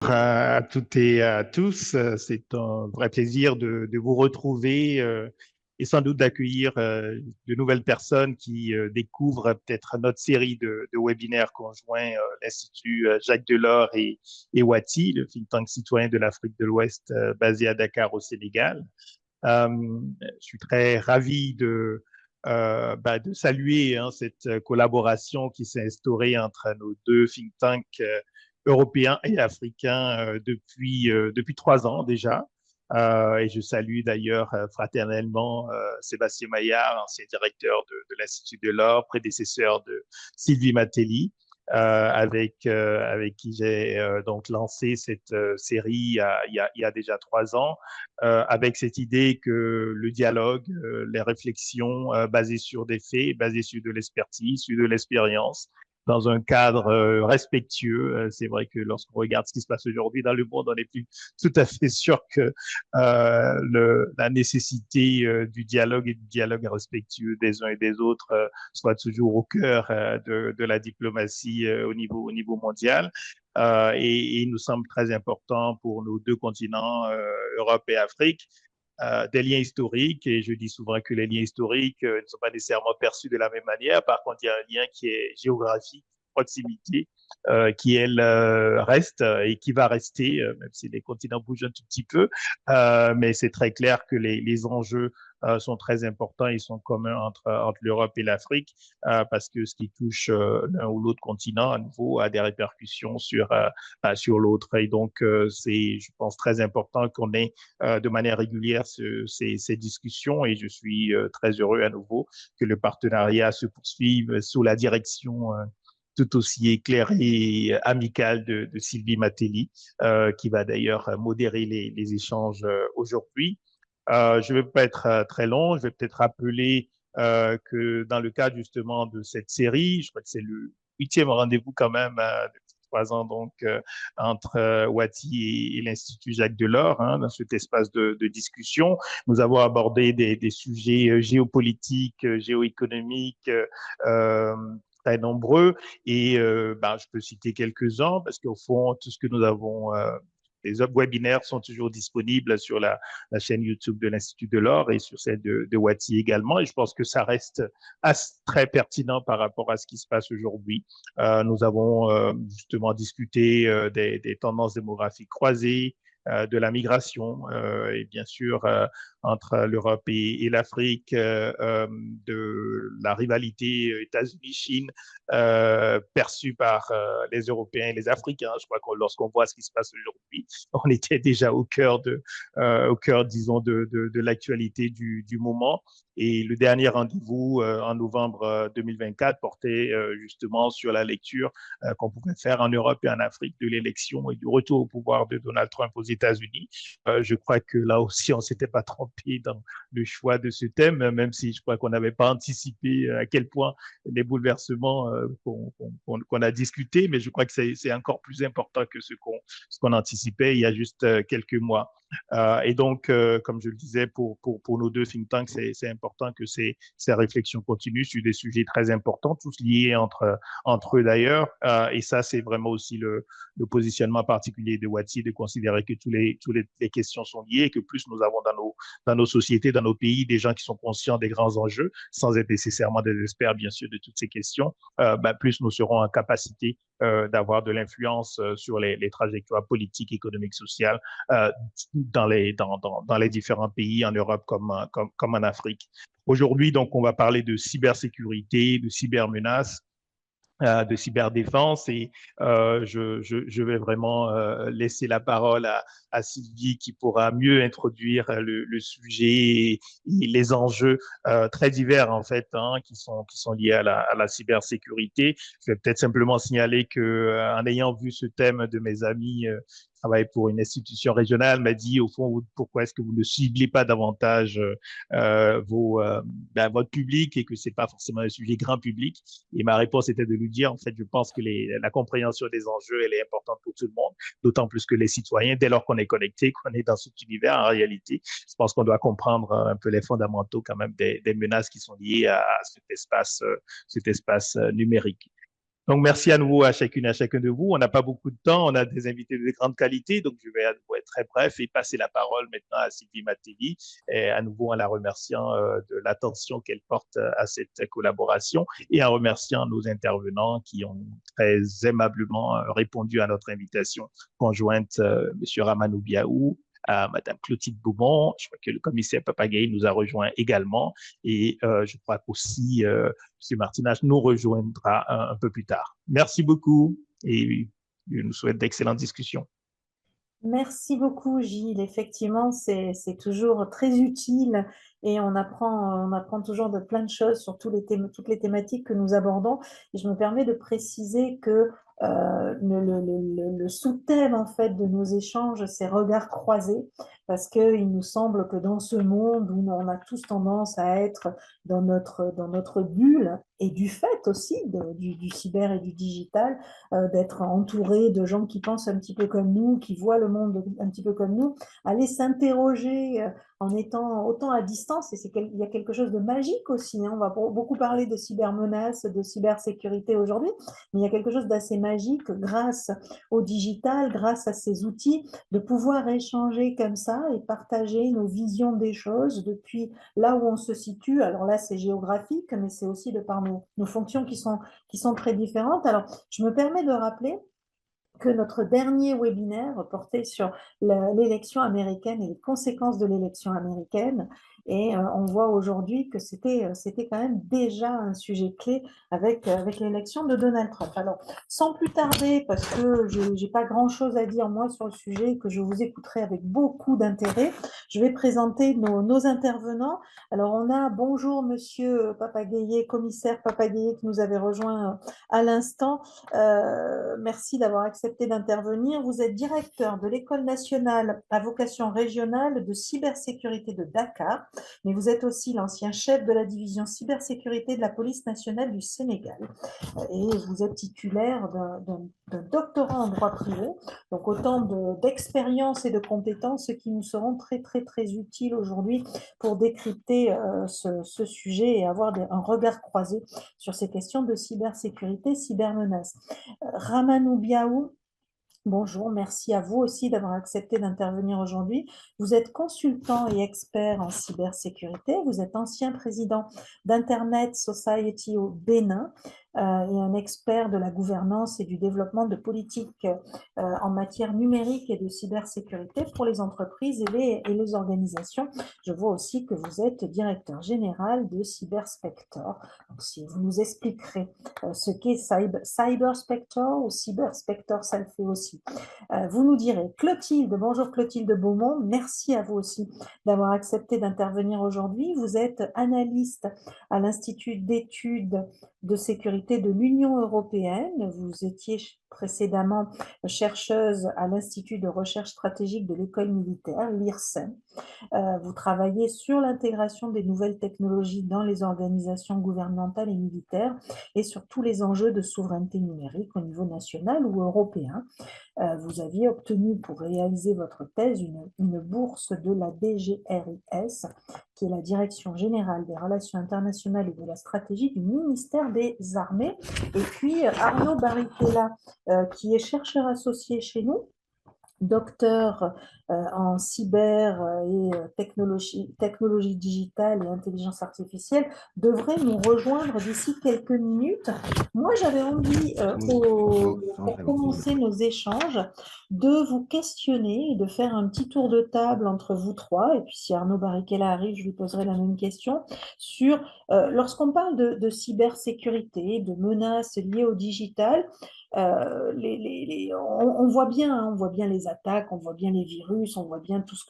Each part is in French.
à toutes et à tous. C'est un vrai plaisir de vous retrouver et sans doute d'accueillir de nouvelles personnes qui découvrent peut-être notre série de webinaires conjoints, l'Institut Jacques Delors et Wati, le think tank citoyen de l'Afrique de l'Ouest basé à Dakar au Sénégal. Je suis très ravi de saluer cette collaboration qui s'est instaurée entre nos deux think tanks européens et africains depuis 3 ans déjà. Et je salue d'ailleurs fraternellement Sébastien Maillard, ancien directeur de l'Institut de l'Or, prédécesseur de Sylvie Matelli, avec qui j'ai donc lancé cette série il y a déjà 3 ans, avec cette idée que le dialogue, les réflexions basées sur des faits, basées sur de l'expertise, sur de l'expérience, dans un cadre respectueux. C'est vrai que lorsqu'on regarde ce qui se passe aujourd'hui dans le monde, on n'est plus tout à fait sûr que la nécessité du dialogue et du dialogue respectueux des uns et des autres soit toujours au cœur de la diplomatie au niveau mondial. Et il nous semble très important pour nos deux continents, Europe et Afrique, des liens historiques, et je dis souvent que les liens historiques ne sont pas nécessairement perçus de la même manière. Par contre, il y a un lien qui est géographique, proximité, qui, elle, reste et qui va rester, même si les continents bougent un tout petit peu. Mais c'est très clair que les enjeux sont très importants et sont communs entre l'Europe et l'Afrique, parce que ce qui touche l'un ou l'autre continent, à nouveau, a des répercussions sur l'autre. Et donc, c'est, je pense, très important qu'on ait de manière régulière ces discussions, et je suis très heureux à nouveau que le partenariat se poursuive sous la direction tout aussi éclairée et amicale de Sylvie Matelli, qui va d'ailleurs modérer les échanges aujourd'hui. Je ne vais pas être très long, je vais peut-être rappeler que dans le cadre justement de cette série, je crois que c'est le 8e rendez-vous quand même de 3 ans donc entre Wati et l'Institut Jacques Delors, dans cet espace de discussion. Nous avons abordé des sujets géopolitiques, géoéconomiques, très nombreux, et je peux citer quelques-uns parce qu'au fond, tout ce que nous avons les webinaires sont toujours disponibles sur la chaîne YouTube de l'Institut Delors et sur celle de Wati également. Et je pense que ça reste très pertinent par rapport à ce qui se passe aujourd'hui. Nous avons justement discuté des tendances démographiques croisées, de la migration, et bien sûr entre l'Europe et l'Afrique, de la rivalité États-Unis-Chine perçue par les Européens et les Africains. Je crois que lorsqu'on voit ce qui se passe aujourd'hui, on était déjà au cœur, disons, de l'actualité du moment. Et le dernier rendez-vous en novembre 2024 portait justement sur la lecture qu'on pouvait faire en Europe et en Afrique de l'élection et du retour au pouvoir de Donald Trump aux États-Unis. Je crois que là aussi, on ne s'était pas trompé dans le choix de ce thème, même si je crois qu'on n'avait pas anticipé à quel point les bouleversements qu'on a discutés, mais je crois que c'est encore plus important que ce qu'on anticipait il y a juste quelques mois. Et donc, comme je le disais, pour nos deux think tanks, c'est important que ces réflexions continuent sur des sujets très importants, tous liés entre eux d'ailleurs. Et ça, c'est vraiment aussi le positionnement particulier de Wati, de considérer que toutes les questions sont liées, et que plus nous avons dans nos sociétés, dans nos pays, des gens qui sont conscients des grands enjeux, sans être nécessairement des experts, bien sûr, de toutes ces questions, plus nous serons en capacité d'avoir de l'influence sur les trajectoires politiques, économiques, sociales dans les différents pays en Europe comme en Afrique. Aujourd'hui, donc, on va parler de cybersécurité, de cybermenaces, de cyberdéfense, et je vais vraiment laisser la parole à Sylvie, qui pourra mieux introduire le sujet et les enjeux très divers en fait, qui sont liés à la cybersécurité. Je vais peut-être simplement signaler que en ayant vu ce thème de mes amis qui travaillent pour une institution régionale, m'a dit au fond, pourquoi est-ce que vous ne ciblez pas davantage votre public, et que c'est pas forcément un sujet grand public. Et ma réponse était de lui dire, en fait, je pense que la compréhension des enjeux, elle est importante pour tout le monde, d'autant plus que les citoyens, dès lors qu'on est connecté, qu'on est dans cet univers, en réalité, je pense qu'on doit comprendre un peu les fondamentaux quand même des menaces qui sont liées à cet espace numérique. Donc, merci à nouveau à chacune et à chacun de vous. On n'a pas beaucoup de temps, on a des invités de grande qualité, donc je vais à nouveau être très bref et passer la parole maintenant à Sylvie Matteli, et à nouveau en la remerciant de l'attention qu'elle porte à cette collaboration et en remerciant nos intervenants qui ont très aimablement répondu à notre invitation conjointe, M. Ramanou Biaou, à Mme Clotilde Beaumont. Je crois que le commissaire Papagaï nous a rejoint également et je crois qu'aussi M. Martinage nous rejoindra un peu plus tard. Merci beaucoup et je nous souhaite d'excellentes discussions. Merci beaucoup, Gilles. Effectivement, c'est toujours très utile et on apprend toujours de plein de choses sur toutes les thématiques que nous abordons. Et je me permets de préciser que le sous-thème en fait de nos échanges, c'est regards croisés, parce qu'il nous semble que dans ce monde où on a tous tendance à être dans notre bulle, et du fait aussi du cyber et du digital, d'être entouré de gens qui pensent un petit peu comme nous, qui voient le monde un petit peu comme nous, aller s'interroger en étant autant à distance. Et il y a quelque chose de magique aussi, hein. On va beaucoup parler de cybermenaces, de cybersécurité aujourd'hui, mais il y a quelque chose d'assez magique grâce au digital, grâce à ces outils, de pouvoir échanger comme ça et partager nos visions des choses depuis là où on se situe. Alors là, c'est géographique, mais c'est aussi de par nos fonctions qui sont très différentes. Alors, je me permets de rappeler que notre dernier webinaire portait sur l'élection américaine et les conséquences de l'élection américaine. Et on voit aujourd'hui que c'était quand même déjà un sujet clé avec l'élection de Donald Trump. Alors, sans plus tarder, parce que je n'ai pas grand-chose à dire moi sur le sujet, que je vous écouterai avec beaucoup d'intérêt, je vais présenter nos intervenants. Alors, on a bonjour Monsieur Papagaye, commissaire Papagaye, qui nous avait rejoint à l'instant. Merci d'avoir accepté d'intervenir. Vous êtes directeur de l'École nationale à vocation régionale de cybersécurité de Dakar, mais vous êtes aussi l'ancien chef de la division cybersécurité de la police nationale du Sénégal. Et vous êtes titulaire d'un doctorat en droit privé, donc autant d'expérience et de compétences qui nous seront très, très, très utiles aujourd'hui pour décrypter ce sujet et avoir un regard croisé sur ces questions de cybersécurité, cybermenaces. Ramanou Biaou, bonjour, merci à vous aussi d'avoir accepté d'intervenir aujourd'hui. Vous êtes consultant et expert en cybersécurité. Vous êtes ancien président d'Internet Society au Bénin et un expert de la gouvernance et du développement de politiques en matière numérique et de cybersécurité pour les entreprises et les organisations. Je vois aussi que vous êtes directeur général de Cyberspector. Donc, si vous nous expliquerez ce qu'est Cyberspector ou Cyberspector, ça le fait aussi. Vous nous direz. Clotilde, bonjour Clotilde Beaumont, merci à vous aussi d'avoir accepté d'intervenir aujourd'hui. Vous êtes analyste à l'Institut d'études de sécurité de l'Union européenne. Vous étiez précédemment chercheuse à l'Institut de recherche stratégique de l'école militaire, l'IRSEM. Vous travaillez sur l'intégration des nouvelles technologies dans les organisations gouvernementales et militaires et sur tous les enjeux de souveraineté numérique au niveau national ou européen. Vous aviez obtenu pour réaliser votre thèse une bourse de la DGRIS, qui est la Direction générale des relations internationales et de la stratégie du ministère des Armées. Et puis Arnaud Baricella, qui est chercheur associé chez nous, docteur en cyber et technologie digitale et intelligence artificielle, devrait nous rejoindre d'ici quelques minutes. Moi, j'avais envie, pour commencer nos échanges, de vous questionner et de faire un petit tour de table entre vous trois, et puis si Arnaud Baricella arrive, je lui poserai la même question, sur lorsqu'on parle de cybersécurité, de menaces liées au digital, on voit bien, hein, on voit bien les attaques, on voit bien les virus, on voit bien tout ce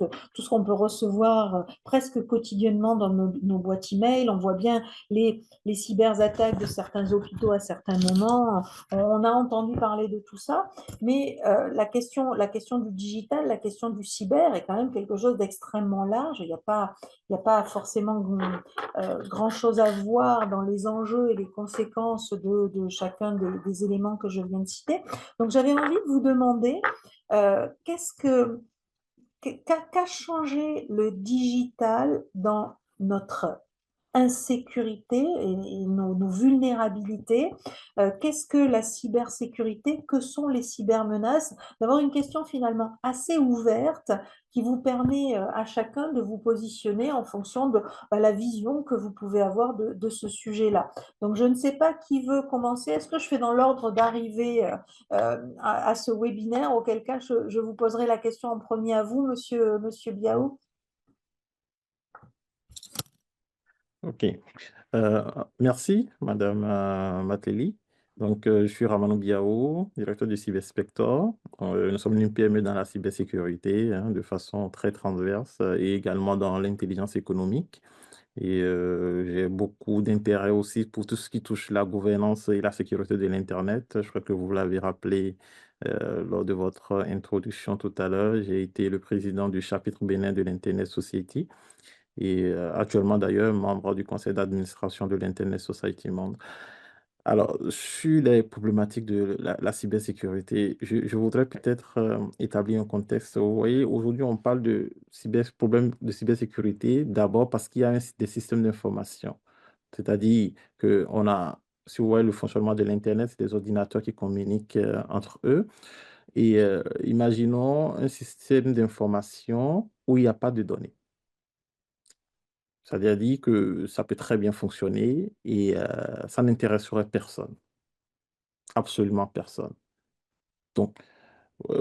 qu'on peut recevoir presque quotidiennement dans nos boîtes email, on voit bien les cyberattaques de certains hôpitaux à certains moments. On a entendu parler de tout ça, mais la question du digital, la question du cyber est quand même quelque chose d'extrêmement large. Il n'y a pas forcément grand-chose à voir dans les enjeux et les conséquences de chacun des éléments que je viens de citer. Donc, j'avais envie de vous demander qu'a changé le digital dans notre insécurité et nos vulnérabilités. Qu'est-ce que la cybersécurité? Que sont les cybermenaces? D'avoir une question finalement assez ouverte qui vous permet à chacun de vous positionner en fonction de la vision que vous pouvez avoir de ce sujet-là. Donc, je ne sais pas qui veut commencer. Est-ce que je fais dans l'ordre d'arrivée à ce webinaire, auquel cas je vous poserai la question en premier à vous, monsieur Biao? OK. Merci, Madame Matéli. Donc, je suis Ramanou Biao, directeur du Cyberspector. Nous sommes une PME dans la cybersécurité, hein, de façon très transverse et également dans l'intelligence économique. Et j'ai beaucoup d'intérêt aussi pour tout ce qui touche la gouvernance et la sécurité de l'Internet. Je crois que vous l'avez rappelé lors de votre introduction tout à l'heure. J'ai été le président du chapitre Bénin de l'Internet Society et actuellement d'ailleurs membre du conseil d'administration de l'Internet Society Monde. Alors, sur les problématiques de la cybersécurité, je voudrais peut-être établir un contexte. Vous voyez, aujourd'hui, on parle de problèmes de cybersécurité d'abord parce qu'il y a des systèmes d'information. C'est-à-dire qu'on a, si vous voyez le fonctionnement de l'Internet, c'est des ordinateurs qui communiquent entre eux. Et imaginons un système d'information où il n'y a pas de données. C'est-à-dire dit que ça peut très bien fonctionner et ça n'intéresserait personne, absolument personne. Donc,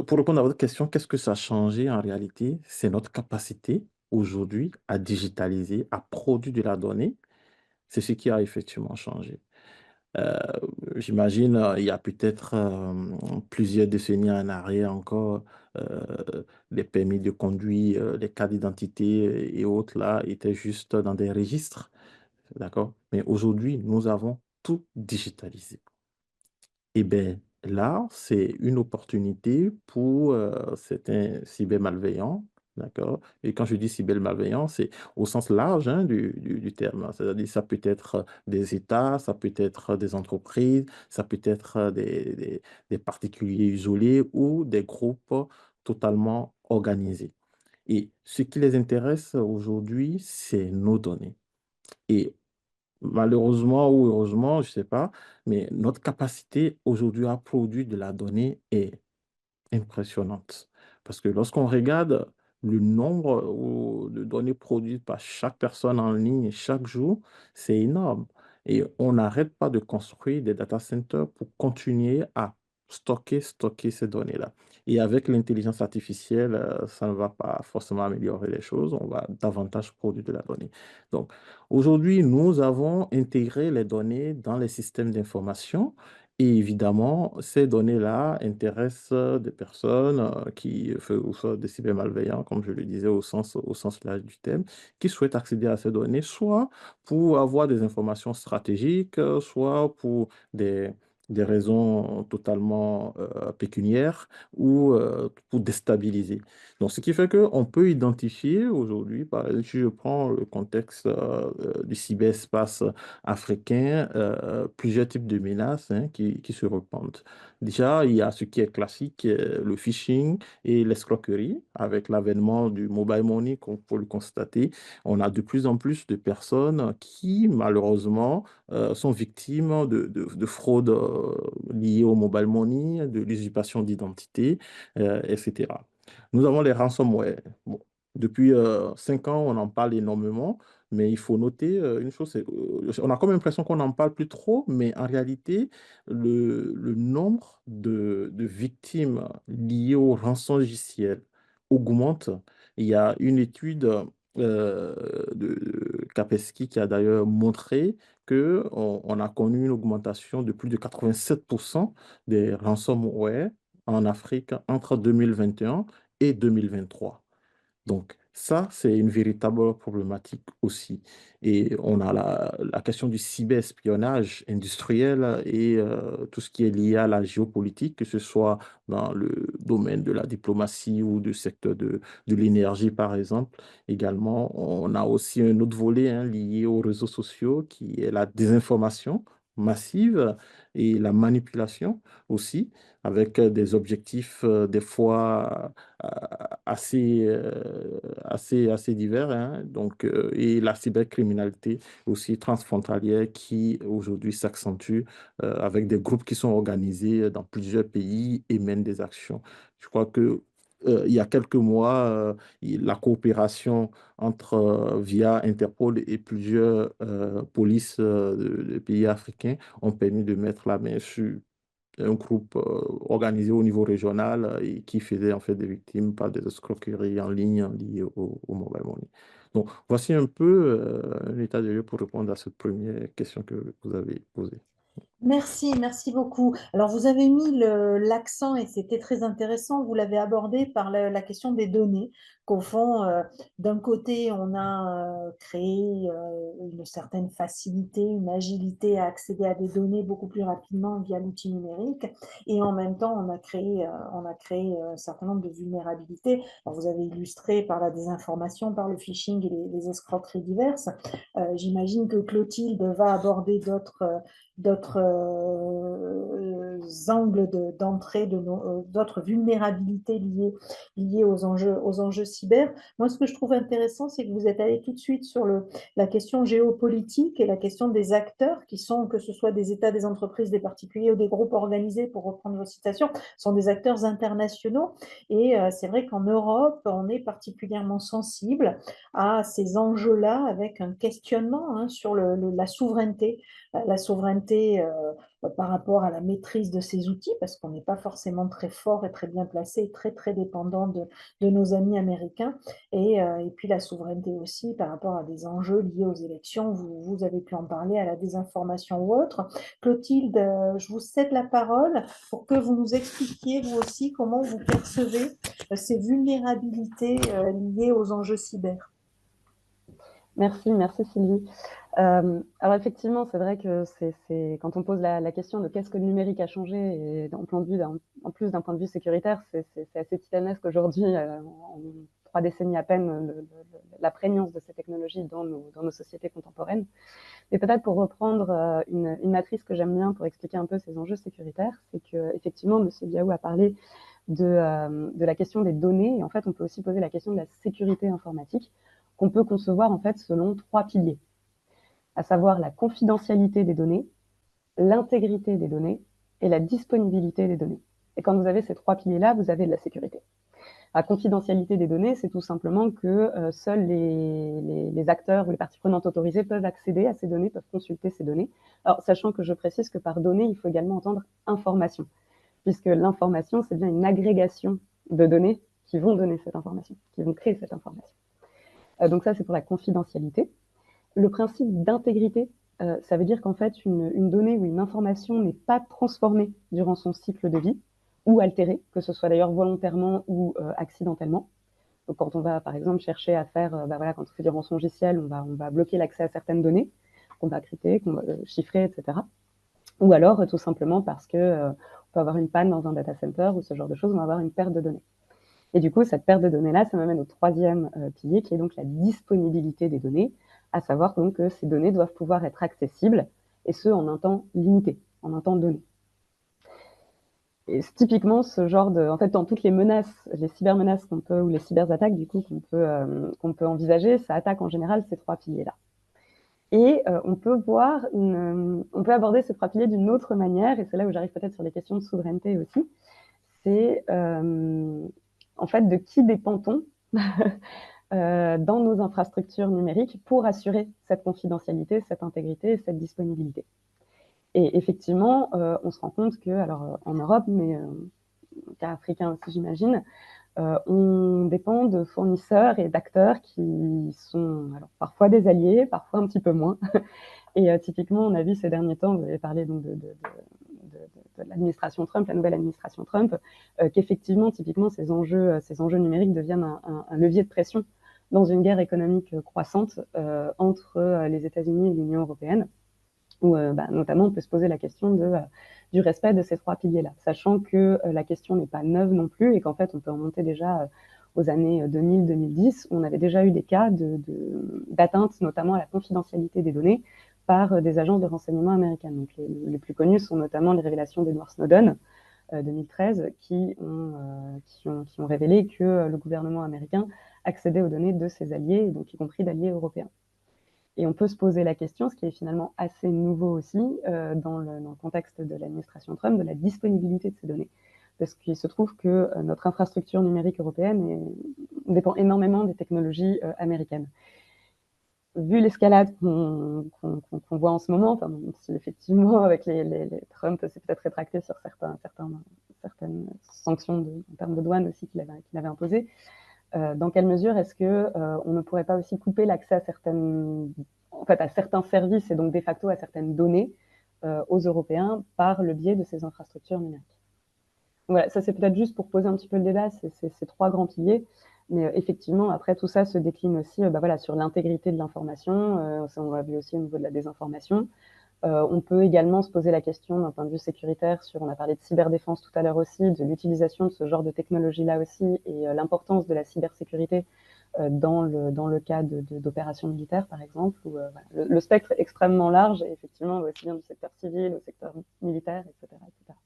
pour répondre à votre question, qu'est-ce que ça a changé en réalité? C'est notre capacité aujourd'hui à digitaliser, à produire de la donnée. C'est ce qui a effectivement changé. Euh, J'imagine, il y a peut-être plusieurs décennies en arrière encore, les permis de conduire, les cartes d'identité et autres là étaient juste dans des registres. D'accord? Mais aujourd'hui, nous avons tout digitalisé. Et bien là, c'est une opportunité pour certains cybermalveillants. D'accord? Et quand je dis cybermalveillants, c'est au sens large hein, du terme, hein. C'est-à-dire ça peut être des États, ça peut être des entreprises, ça peut être des particuliers isolés ou des groupes totalement organisés. Et ce qui les intéresse aujourd'hui, c'est nos données. Et malheureusement ou heureusement, je ne sais pas, mais notre capacité aujourd'hui à produire de la donnée est impressionnante. Parce que lorsqu'on regarde le nombre de données produites par chaque personne en ligne chaque jour, c'est énorme. Et on n'arrête pas de construire des data centers pour continuer à stocker ces données-là. Et avec l'intelligence artificielle, ça ne va pas forcément améliorer les choses, on va davantage produire de la donnée. Donc, aujourd'hui, nous avons intégré les données dans les systèmes d'information et évidemment, ces données-là intéressent des personnes ou soit des cybermalveillants, comme je le disais au sens large du thème, qui souhaitent accéder à ces données, soit pour avoir des informations stratégiques, soit pour des raisons totalement pécuniaires ou pour déstabiliser. Donc, ce qui fait qu'on peut identifier aujourd'hui, par exemple, si je prends le contexte du cyberespace africain, plusieurs types de menaces hein, qui se répandent. Déjà, il y a ce qui est classique, le phishing et l'escroquerie. Avec l'avènement du mobile money, qu'on peut le constater, on a de plus en plus de personnes qui, malheureusement, sont victimes de fraudes liées au mobile money, de l'usurpation d'identité, etc. Nous avons les ransomware. Bon, depuis 5 ans, on en parle énormément. Mais il faut noter une chose, on a comme l'impression qu'on n'en parle plus trop, mais en réalité, le nombre de victimes liées au rançongiciel augmente. Il y a une étude de Kaspersky qui a d'ailleurs montré qu'on a connu une augmentation de plus de 87% des ransomware en Afrique entre 2021 et 2023. Donc, ça, c'est une véritable problématique aussi. Et on a la question du cyberespionnage industriel et tout ce qui est lié à la géopolitique, que ce soit dans le domaine de la diplomatie ou du secteur de l'énergie, par exemple. Également, on a aussi un autre volet hein, lié aux réseaux sociaux qui est la désinformation. massive et la manipulation aussi, avec des objectifs des fois assez divers, hein. Donc, et la cybercriminalité aussi transfrontalière qui aujourd'hui s'accentue avec des groupes qui sont organisés dans plusieurs pays et mènent des actions. Je crois que il y a quelques mois, la coopération entre via Interpol et plusieurs polices de pays africains ont permis de mettre la main sur un groupe organisé au niveau régional et qui faisait en fait des victimes par des escroqueries en ligne liées au mobile money. Donc, voici un peu un état de lieu pour répondre à cette première question que vous avez posée. Merci, merci beaucoup. Alors, vous avez mis l'accent, et c'était très intéressant, vous l'avez abordé par la question des données, qu'au fond, d'un côté, on a créé une certaine facilité, une agilité à accéder à des données beaucoup plus rapidement via l'outil numérique, et en même temps, on a créé un certain nombre de vulnérabilités. Alors, vous avez illustré par la désinformation, par le phishing et les escroqueries diverses. J'imagine que Clotilde va aborder d'autres angles d'entrée, d'autres vulnérabilités liées aux enjeux cyber. Moi, ce que je trouve intéressant, c'est que vous êtes allé tout de suite sur la question géopolitique et la question des acteurs qui sont, que ce soit des États, des entreprises, des particuliers ou des groupes organisés, pour reprendre vos citations, sont des acteurs internationaux. Et c'est vrai qu'en Europe, on est particulièrement sensible à ces enjeux-là avec un questionnement sur la souveraineté par rapport à la maîtrise de ces outils, parce qu'on n'est pas forcément très fort et très bien placé, très dépendant de nos amis américains, et puis la souveraineté aussi par rapport à des enjeux liés aux élections. Vous avez pu en parler, à la désinformation ou autre. Clotilde, je vous cède la parole pour que vous nous expliquiez, vous aussi, comment vous percevez ces vulnérabilités liées aux enjeux cyber. Merci Sylvie. Alors effectivement, c'est vrai que quand on pose la question de qu'est-ce que le numérique a changé, et en plus d'un point de vue sécuritaire, c'est assez titanesque aujourd'hui, en 3 décennies à peine, la prégnance de ces technologies dans nos sociétés contemporaines. Et peut-être pour reprendre une matrice que j'aime bien pour expliquer un peu ces enjeux sécuritaires, c'est qu'effectivement, M. Diaou a parlé de la question des données, et en fait, on peut aussi poser la question de la sécurité informatique, qu'on peut concevoir en fait selon 3 piliers, à savoir la confidentialité des données, l'intégrité des données et la disponibilité des données. Et quand vous avez ces 3 piliers-là, vous avez de la sécurité. La confidentialité des données, c'est tout simplement que seuls les acteurs ou les parties prenantes autorisées peuvent accéder à ces données, peuvent consulter ces données. Alors, sachant que je précise que par données, il faut également entendre information, puisque l'information, c'est bien une agrégation de données qui vont donner cette information, qui vont créer cette information. Donc ça, c'est pour la confidentialité. Le principe d'intégrité, ça veut dire qu'en fait, une donnée ou une information n'est pas transformée durant son cycle de vie ou altérée, que ce soit d'ailleurs volontairement ou accidentellement. Donc quand on va, par exemple, chercher à faire, quand on fait du rançongiciel, on va bloquer l'accès à certaines données qu'on va crypter, qu'on va chiffrer, etc. Ou alors, tout simplement parce qu'on peut avoir une panne dans un data center ou ce genre de choses, on va avoir une perte de données. Et du coup, cette perte de données-là, ça m'amène au 3e pilier, qui est donc la disponibilité des données, à savoir donc que ces données doivent pouvoir être accessibles, et ce, en un temps limité, en un temps donné. Et typiquement, ce genre en fait, dans toutes les menaces, les cybermenaces ou les cyberattaques, du coup, qu'on peut envisager, ça attaque en général ces 3 piliers-là. Et on peut aborder ces 3 piliers d'une autre manière, et c'est là où j'arrive peut-être sur les questions de souveraineté aussi. C'est en fait, de qui dépend-on dans nos infrastructures numériques pour assurer cette confidentialité, cette intégrité et cette disponibilité. Et effectivement, on se rend compte que, alors en Europe, mais cas africain aussi, j'imagine, on dépend de fournisseurs et d'acteurs qui sont alors, parfois des alliés, parfois un petit peu moins. Et typiquement, on a vu ces derniers temps, vous avez parlé donc de l'administration Trump, la nouvelle administration Trump, qu'effectivement, typiquement, ces enjeux numériques deviennent un levier de pression dans une guerre économique croissante entre les États-Unis et l'Union européenne, où notamment on peut se poser la question du respect de ces 3 piliers-là, sachant que la question n'est pas neuve non plus et qu'en fait, on peut remonter déjà aux années 2000-2010, où on avait déjà eu des cas d'atteinte notamment à la confidentialité des données par des agences de renseignement américaines. Donc, les plus connus sont notamment les révélations d'Edward Snowden, 2013, qui ont révélé que le gouvernement américain accédait aux données de ses alliés, donc y compris d'alliés européens. Et on peut se poser la question, ce qui est finalement assez nouveau aussi dans le contexte de l'administration Trump, de la disponibilité de ces données. Parce qu'il se trouve que notre infrastructure numérique européenne dépend énormément des technologies américaines. Vu l'escalade qu'on voit en ce moment, enfin, si effectivement avec les Trump s'est peut-être rétracté sur certaines sanctions en termes de douane aussi qu'il avait imposées, dans quelle mesure est-ce qu'on ne pourrait pas aussi couper l'accès à certains services et donc de facto à certaines données aux Européens par le biais de ces infrastructures numériques? Voilà, ça c'est peut-être juste pour poser un petit peu le débat, c'est trois grands piliers. Mais effectivement, après, tout ça se décline aussi sur l'intégrité de l'information. Ça, on l'a vu aussi au niveau de la désinformation. On peut également se poser la question d'un point de vue sécuritaire on a parlé de cyberdéfense tout à l'heure aussi, de l'utilisation de ce genre de technologie-là aussi, et l'importance de la cybersécurité dans le cas d'opérations militaires, par exemple, où le spectre est extrêmement large, et effectivement, aussi bien du secteur civil au secteur militaire, etc. etc.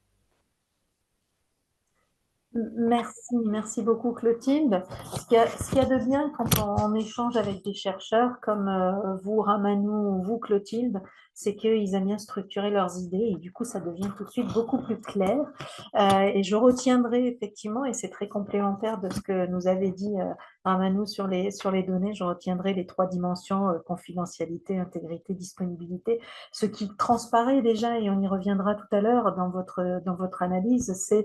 Merci beaucoup Clotilde. Ce qu'il y a de bien quand on échange avec des chercheurs comme vous, Ramanou, ou vous, Clotilde, c'est qu'ils aiment bien structurer leurs idées et du coup, ça devient tout de suite beaucoup plus clair. Et je retiendrai effectivement, et c'est très complémentaire de ce que nous avait dit Ramanou sur les données, je retiendrai les trois dimensions, confidentialité, intégrité, disponibilité. Ce qui transparaît déjà, et on y reviendra tout à l'heure dans votre analyse, c'est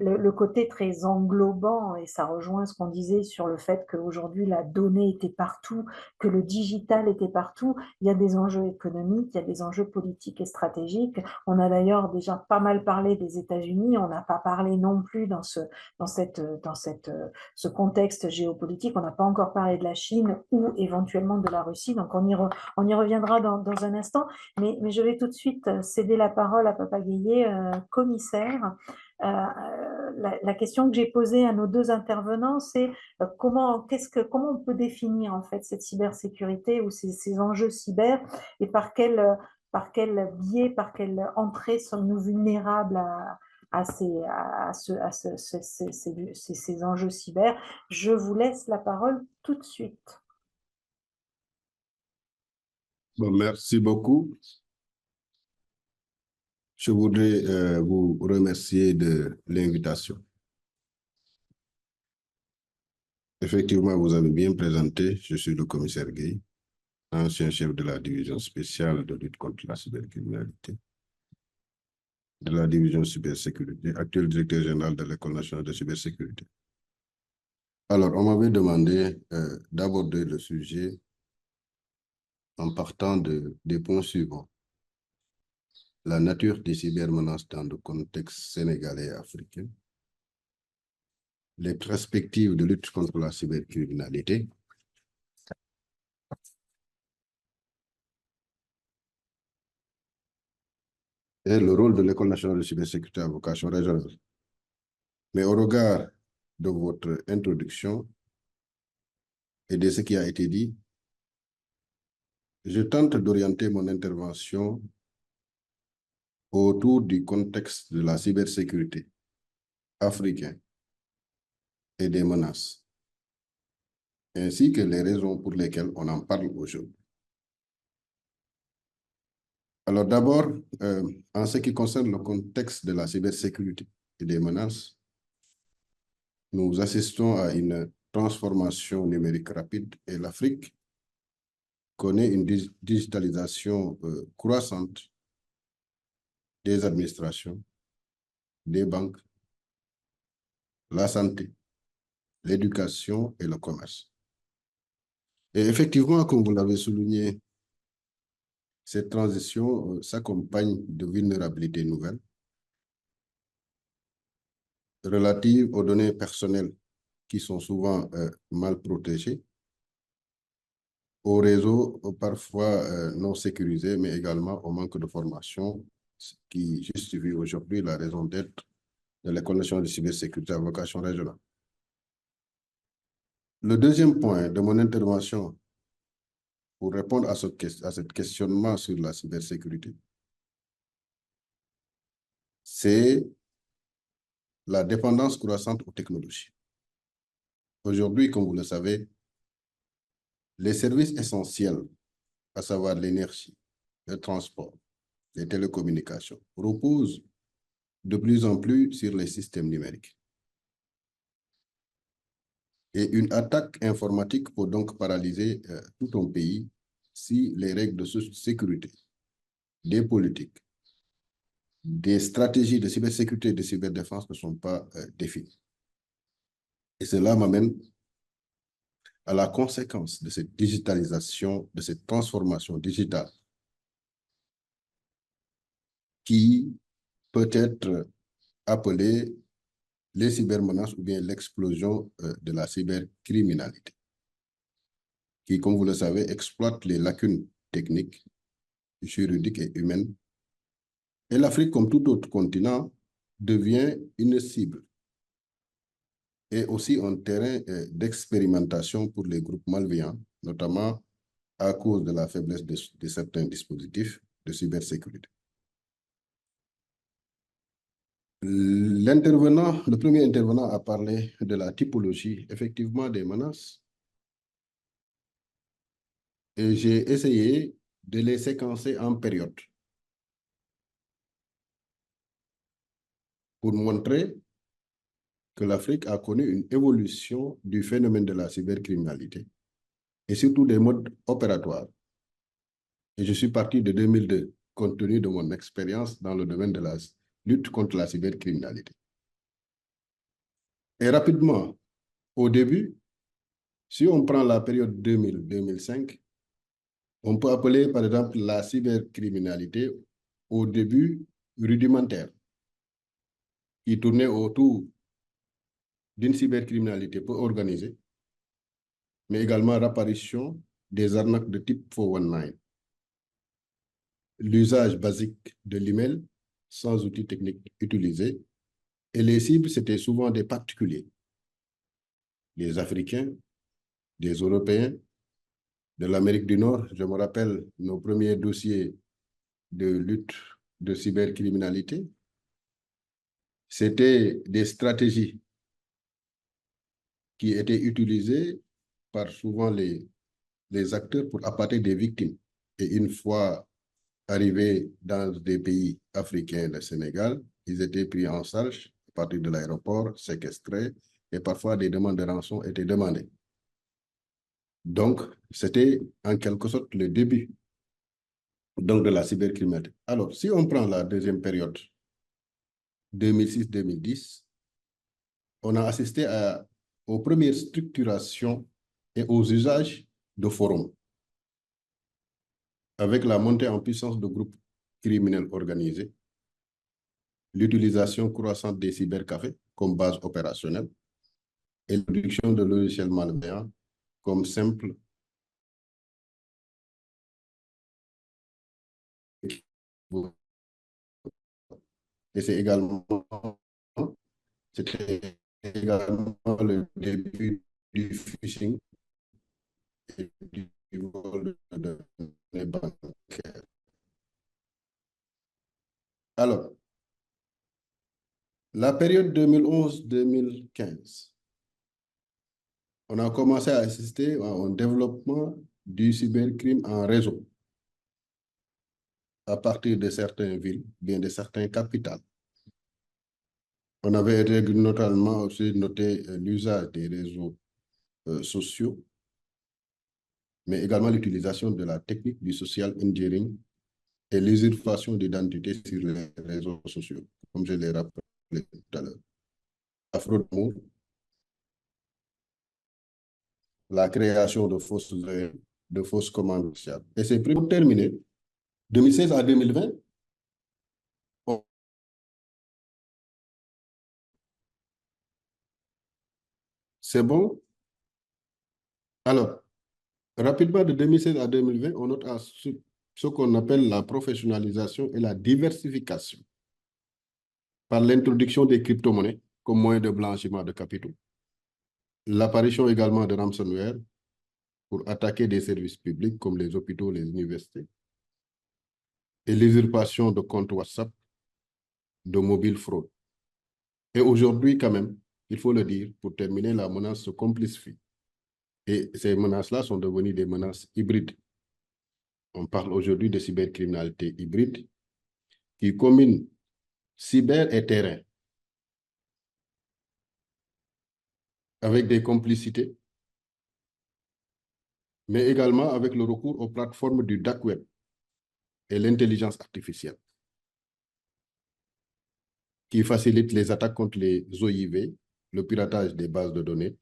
le côté très englobant, et ça rejoint ce qu'on disait sur le fait qu'aujourd'hui la donnée était partout, que le digital était partout. Il y a des enjeux économiques, il y a des enjeux politiques et stratégiques. On a d'ailleurs déjà pas mal parlé des États-Unis, on n'a pas parlé non plus dans ce contexte géopolitique, on n'a pas encore parlé de la Chine ou éventuellement de la Russie, donc on y reviendra dans un instant, mais je vais tout de suite céder la parole à Papa Gueye, commissaire. La question que j'ai posée à nos deux intervenants, c'est comment on peut définir en fait cette cybersécurité ou ces enjeux cyber, et par quel biais, par quelle entrée sommes-nous vulnérables à ces enjeux cyber. Je vous laisse la parole tout de suite. Bon, merci beaucoup. Je voudrais vous remercier de l'invitation. Effectivement, vous avez bien présenté, je suis le commissaire Gueye, ancien chef de la division spéciale de lutte contre la cybercriminalité, de la division cybersécurité, actuel directeur général de l'École nationale de cybersécurité. Alors, on m'avait demandé d'aborder le sujet en partant des points suivants. La nature des cybermenaces dans le contexte sénégalais et africain, les perspectives de lutte contre la cybercriminalité, et le rôle de l'École nationale de cybersécurité à vocation régionale. Mais au regard de votre introduction et de ce qui a été dit, je tente d'orienter mon intervention autour du contexte de la cybersécurité africain et des menaces, ainsi que les raisons pour lesquelles on en parle aujourd'hui. Alors d'abord, en ce qui concerne le contexte de la cybersécurité et des menaces, nous assistons à une transformation numérique rapide et l'Afrique connaît une digitalisation croissante des administrations, des banques, la santé, l'éducation et le commerce. Et effectivement, comme vous l'avez souligné, cette transition s'accompagne de vulnérabilités nouvelles relatives aux données personnelles qui sont souvent mal protégées, aux réseaux parfois non sécurisés, mais également au manque de formation qui justifie aujourd'hui la raison d'être de l'École nationale de cybersécurité à vocation régionale. Le deuxième point de mon intervention pour répondre à ce questionnement sur la cybersécurité, c'est la dépendance croissante aux technologies. Aujourd'hui, comme vous le savez, les services essentiels, à savoir l'énergie, le transport, les télécommunications, reposent de plus en plus sur les systèmes numériques. Et une attaque informatique peut donc paralyser tout un pays si les règles de sécurité, des politiques, des stratégies de cybersécurité et de cyberdéfense ne sont pas définies. Et cela m'amène à la conséquence de cette digitalisation, de cette transformation digitale qui peut être appelée les cybermenaces ou bien l'explosion de la cybercriminalité, qui, comme vous le savez, exploite les lacunes techniques, juridiques et humaines. Et l'Afrique, comme tout autre continent, devient une cible et aussi un terrain d'expérimentation pour les groupes malveillants, notamment à cause de la faiblesse de certains dispositifs de cybersécurité. Le premier intervenant a parlé de la typologie, effectivement, des menaces. Et j'ai essayé de les séquencer en périodes pour montrer que l'Afrique a connu une évolution du phénomène de la cybercriminalité et surtout des modes opératoires. Et je suis parti de 2002, compte tenu de mon expérience dans le domaine de la lutte contre la cybercriminalité. Et rapidement, au début, si on prend la période 2000-2005, on peut appeler par exemple la cybercriminalité au début rudimentaire, qui tournait autour d'une cybercriminalité peu organisée, mais également l'apparition des arnaques de type 419. L'usage basique de l'email sans outils techniques utilisés, et les cibles, c'était souvent des particuliers, des Africains, des Européens, de l'Amérique du Nord. Je me rappelle nos premiers dossiers de lutte de cybercriminalité. C'était des stratégies qui étaient utilisées par souvent les acteurs pour appâter des victimes. Et une fois arrivés dans des pays africains, le Sénégal, ils étaient pris en charge à partir de l'aéroport, séquestrés, et parfois des demandes de rançon étaient demandées. Donc, c'était en quelque sorte le début donc, de la cybercriminalité. Alors, si on prend la deuxième période, 2006-2010, on a assisté aux premières structurations et aux usages de forums, avec la montée en puissance de groupes criminels organisés, l'utilisation croissante des cybercafés comme base opérationnelle et l'introduction de logiciels malveillants comme simple et c'était également le début du phishing et du vol de données bancaires. Alors, la période 2011-2015, on a commencé à assister au développement du cybercrime en réseau à partir de certaines villes, bien de certains capitales. On avait notamment aussi noté l'usage des réseaux sociaux, mais également l'utilisation de la technique du social engineering et l'usurpation d'identité sur les réseaux sociaux, comme je l'ai rappelé tout à l'heure. La fraude, la création de fausses commandes sociales. Et c'est pour terminer, 2016 à 2020, c'est bon. Alors, rapidement, de 2016 à 2020, on note ce qu'on appelle la professionnalisation et la diversification par l'introduction des crypto-monnaies comme moyen de blanchiment de capitaux, l'apparition également de ransomware pour attaquer des services publics comme les hôpitaux, les universités, et l'usurpation de comptes WhatsApp, de mobile fraude. Et aujourd'hui, quand même, il faut le dire, pour terminer, la menace se complexifie. Et ces menaces-là sont devenues des menaces hybrides. On parle aujourd'hui de cybercriminalité hybride qui combine cyber et terrain avec des complicités, mais également avec le recours aux plateformes du dark web et l'intelligence artificielle qui facilitent les attaques contre les OIV, le piratage des bases de données,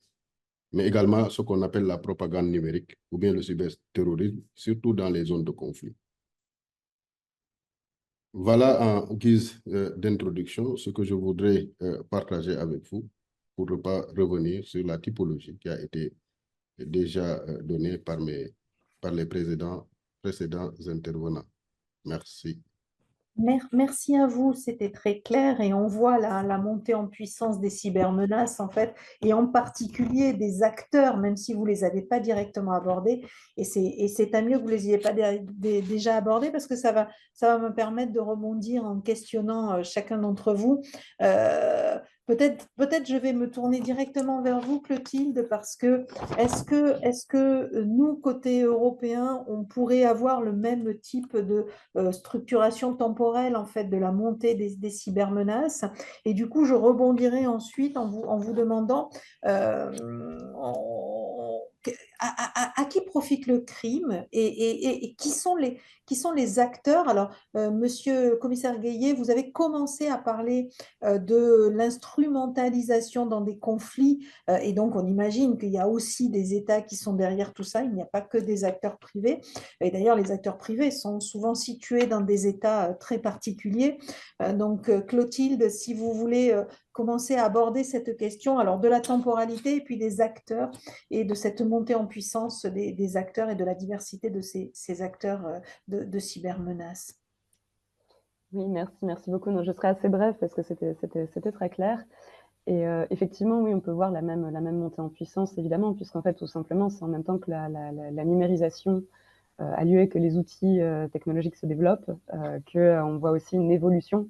mais également ce qu'on appelle la propagande numérique ou bien le cyberterrorisme, surtout dans les zones de conflit. Voilà en guise d'introduction ce que je voudrais partager avec vous pour ne pas revenir sur la typologie qui a été déjà donnée par les précédents intervenants. Merci. Merci à vous, c'était très clair et on voit la montée en puissance des cybermenaces en fait, et en particulier des acteurs, même si vous ne les avez pas directement abordés. Et c'est à mieux que vous ne les ayez pas déjà abordés parce que ça va me permettre de rebondir en questionnant chacun d'entre vous. Peut-être je vais me tourner directement vers vous, Clotilde, parce que est-ce que nous, côté européen, on pourrait avoir le même type de structuration temporelle en fait de la montée des cybermenaces. Et du coup, je rebondirai ensuite en vous demandant à qui profite le crime et qui sont les acteurs. Alors, monsieur le commissaire Gaillet, vous avez commencé à parler de l'instrumentalisation dans des conflits et donc on imagine qu'il y a aussi des États qui sont derrière tout ça, il n'y a pas que des acteurs privés. Et d'ailleurs, les acteurs privés sont souvent situés dans des États très particuliers. Donc, Clotilde, si vous voulez commencer à aborder cette question, alors de la temporalité et puis des acteurs et de cette montée en puissance des acteurs et de la diversité de ces acteurs de cybermenaces. Oui, merci beaucoup. Non, je serai assez bref parce que c'était très clair. Et effectivement, oui, on peut voir la même montée en puissance, évidemment, puisqu'en fait, tout simplement, c'est en même temps que la numérisation a lieu et que les outils technologiques se développent, qu'on voit aussi une évolution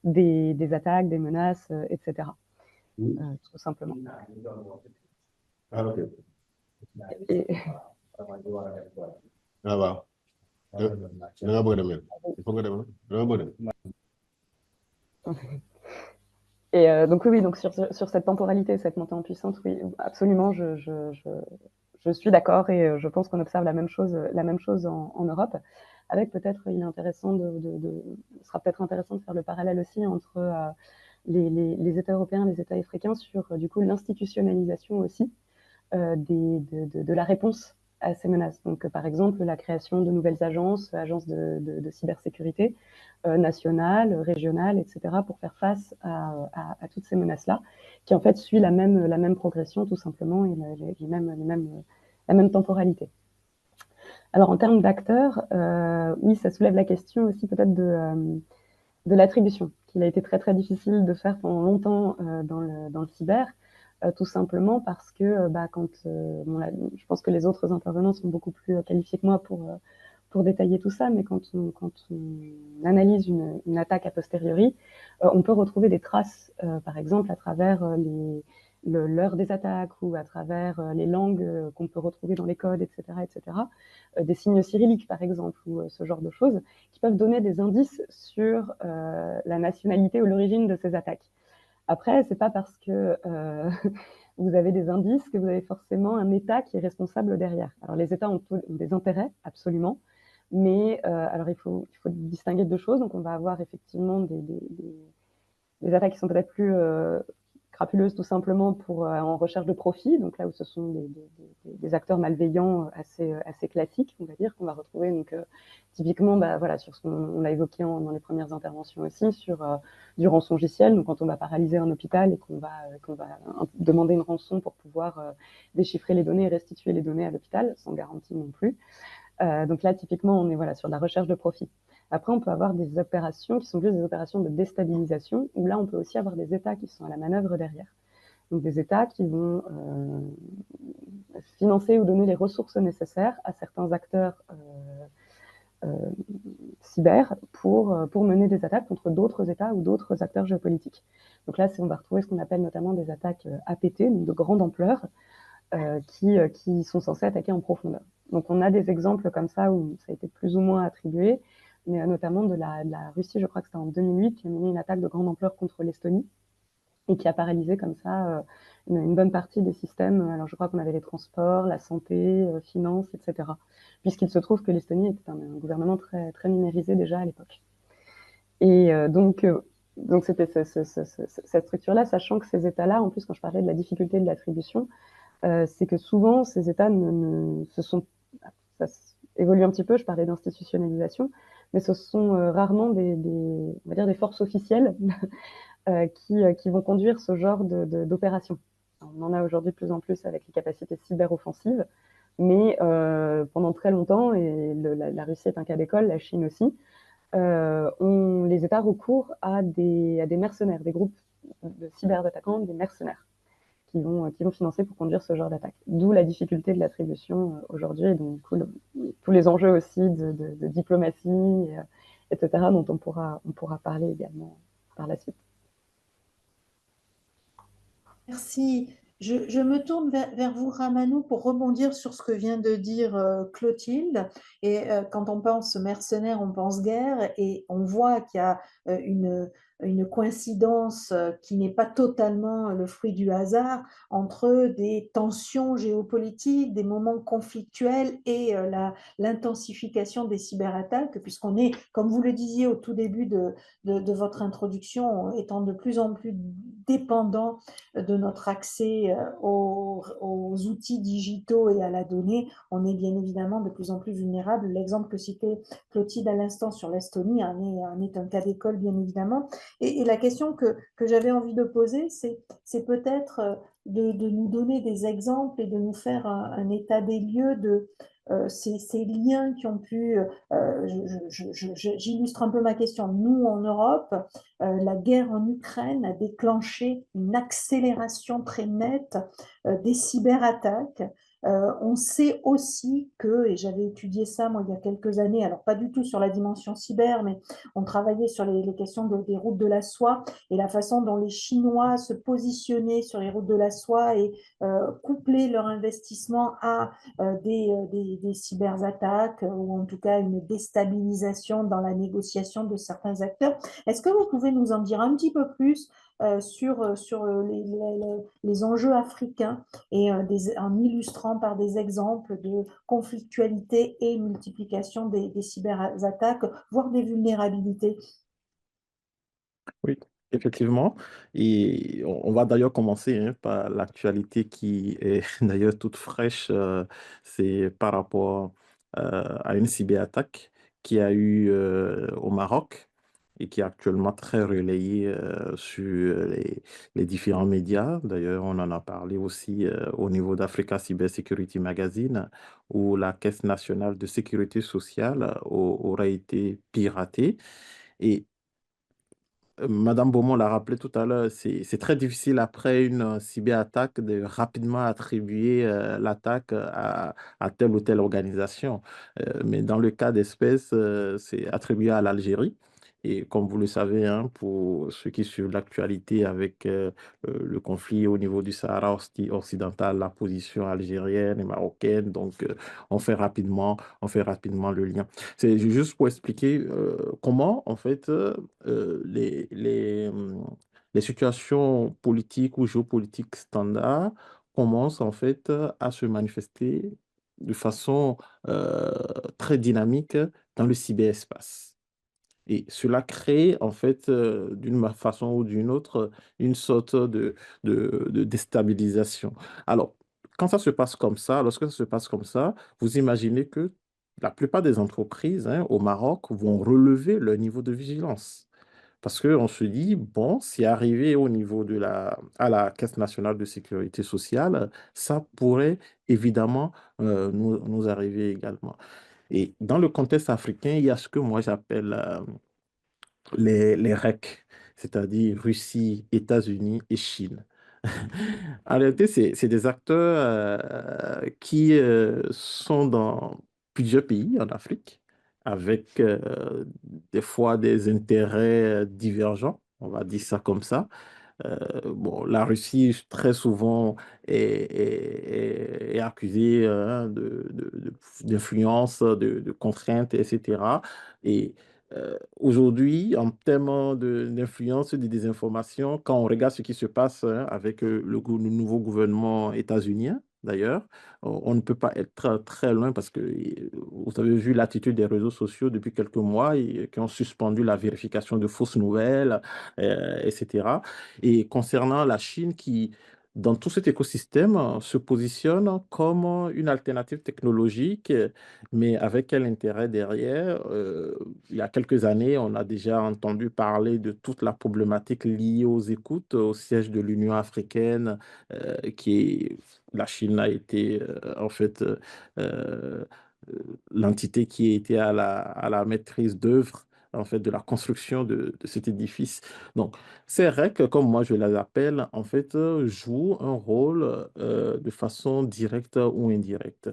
des attaques, des menaces, etc. Tout simplement. Ah, ok. Et, Ah, va. et donc oui, donc sur cette temporalité, cette montée en puissance, oui, absolument, je suis d'accord et je pense qu'on observe la même chose en Europe. Avec peut-être, il sera peut-être intéressant de faire le parallèle aussi entre les États européens, les États africains sur du coup l'institutionnalisation aussi de la réponse à ces menaces. Donc, par exemple, la création de nouvelles agences de cybersécurité nationales, régionales, etc., pour faire face à toutes ces menaces-là, qui en fait suit la même progression tout simplement et la même temporalité. Alors, en termes d'acteurs, oui, ça soulève la question aussi peut-être de l'attribution, qu'il a été très très difficile de faire pendant longtemps dans le cyber, tout simplement parce que je pense que les autres intervenants sont beaucoup plus qualifiés que moi pour détailler tout ça, mais quand on analyse une attaque a posteriori, on peut retrouver des traces, par exemple, à travers l'heure des attaques ou à travers les langues qu'on peut retrouver dans les codes, etc., des signes cyrilliques, par exemple, ou ce genre de choses, qui peuvent donner des indices sur la nationalité ou l'origine de ces attaques. Après, c'est pas parce que vous avez des indices que vous avez forcément un État qui est responsable derrière. Alors, les États ont des intérêts, absolument, mais alors il faut distinguer deux choses. Donc, on va avoir effectivement des attaques qui sont peut-être plus crapuleuses tout simplement en recherche de profit, donc là où ce sont des acteurs malveillants assez classiques, on va dire, qu'on va retrouver donc, typiquement voilà, sur ce qu'on l'a évoqué dans les premières interventions aussi, sur du rançongiciel, donc quand on va paralyser un hôpital et qu'on va demander une rançon pour pouvoir déchiffrer les données et restituer les données à l'hôpital, sans garantie non plus. Donc là, typiquement, on est voilà, sur de la recherche de profit. Après, on peut avoir des opérations qui sont plus des opérations de déstabilisation, où là, on peut aussi avoir des États qui sont à la manœuvre derrière. donc des États qui vont financer ou donner les ressources nécessaires à certains acteurs cyber pour mener des attaques contre d'autres États ou d'autres acteurs géopolitiques. Donc là, on va retrouver ce qu'on appelle notamment des attaques APT, donc de grande ampleur, qui sont censées attaquer en profondeur. Donc on a des exemples comme ça où ça a été plus ou moins attribué, mais notamment de la Russie, je crois que c'était en 2008, qui a mené une attaque de grande ampleur contre l'Estonie et qui a paralysé comme ça une bonne partie des systèmes. Alors je crois qu'on avait les transports, la santé, finances, etc. Puisqu'il se trouve que l'Estonie était un gouvernement très, très numérisé déjà à l'époque. Et donc c'était cette structure-là, sachant que ces États-là, en plus quand je parlais de la difficulté de l'attribution, c'est que souvent ces États ça évolue un petit peu, je parlais d'institutionnalisation, mais ce sont rarement on va dire des forces officielles qui vont conduire ce genre d'opération. On en a aujourd'hui de plus en plus avec les capacités cyber-offensives, mais pendant très longtemps, et la Russie est un cas d'école, la Chine aussi, les États recourent à des mercenaires, des groupes de cyberattaquants, des mercenaires qui vont financer pour conduire ce genre d'attaque. D'où la difficulté de l'attribution aujourd'hui, et donc tous les enjeux aussi de diplomatie, etc., dont on pourra parler également par la suite. Merci. Je me tourne vers vous, Ramanou, pour rebondir sur ce que vient de dire Clotilde. Et quand on pense mercenaires, on pense guerre, et on voit qu'il y a une coïncidence qui n'est pas totalement le fruit du hasard entre des tensions géopolitiques, des moments conflictuels et l'intensification des cyberattaques, puisqu'on est, comme vous le disiez au tout début de votre introduction, étant de plus en plus dépendant de notre accès aux outils digitaux et à la donnée, on est bien évidemment de plus en plus vulnérable. L'exemple que citait Clotilde à l'instant sur l'Estonie en est un cas d'école, bien évidemment. Et la question que j'avais envie de poser, c'est peut-être de nous donner des exemples et de nous faire un état des lieux de ces liens qui ont pu, j'illustre un peu ma question. Nous, en Europe, la guerre en Ukraine a déclenché une accélération très nette des cyberattaques. On sait aussi que, et j'avais étudié ça moi il y a quelques années, alors pas du tout sur la dimension cyber, mais on travaillait sur les questions des routes de la soie et la façon dont les Chinois se positionnaient sur les routes de la soie et couplaient leur investissement à des cyberattaques ou en tout cas une déstabilisation dans la négociation de certains acteurs. Est-ce que vous pouvez nous en dire un petit peu plus sur les enjeux africains et en illustrant par des exemples de conflictualité et multiplication des cyberattaques, voire des vulnérabilités? Oui, effectivement. Et on va d'ailleurs commencer par l'actualité qui est d'ailleurs toute fraîche. C'est par rapport à une cyberattaque qui a eu au Maroc et qui est actuellement très relayée sur les différents médias. D'ailleurs, on en a parlé aussi au niveau d'Africa Cyber Security Magazine, où la Caisse nationale de sécurité sociale aurait été piratée. Et Madame Beaumont l'a rappelé tout à l'heure, c'est très difficile après une cyberattaque de rapidement attribuer l'attaque à telle ou telle organisation. Mais dans le cas d'espèce, c'est attribué à l'Algérie. Et comme vous le savez, pour ceux qui suivent l'actualité avec le conflit au niveau du Sahara occidental, la position algérienne et marocaine, donc on fait rapidement le lien. C'est juste pour expliquer comment, en fait, les situations politiques ou géopolitiques standards commencent, en fait, à se manifester de façon euh, très dynamique dans le cyberespace. Et cela crée, en fait, d'une façon ou d'une autre, une sorte de déstabilisation. Alors, quand ça se passe comme ça, lorsque ça se passe comme ça, vous imaginez que la plupart des entreprises au Maroc vont relever leur niveau de vigilance. Parce qu'on se dit, bon, si arrivé au niveau à la Caisse nationale de sécurité sociale, ça pourrait évidemment nous arriver également. Et dans le contexte africain, il y a ce que moi j'appelle les REC, c'est-à-dire Russie, États-Unis et Chine. En réalité, c'est des acteurs qui sont dans plusieurs pays en Afrique, avec des fois des intérêts divergents, on va dire ça comme ça. Bon, la Russie, très souvent, est accusée d'influence, de contraintes, etc. Et aujourd'hui, en termes d'influence, de désinformation, quand on regarde ce qui se passe avec le nouveau gouvernement états-unien, d'ailleurs, on ne peut pas être très loin parce que vous avez vu l'attitude des réseaux sociaux depuis quelques mois qui ont suspendu la vérification de fausses nouvelles, etc. Et concernant la Chine qui, dans tout cet écosystème, se positionne comme une alternative technologique, mais avec quel intérêt derrière? Il y a quelques années, on a déjà entendu parler de toute la problématique liée aux écoutes au siège de l'Union africaine, qui est, la Chine a été en fait euh, l'entité qui a été à la maîtrise d'œuvre en fait de la construction de cet édifice. Donc, ces règles, comme moi je les appelle, en fait, jouent un rôle de façon directe ou indirecte.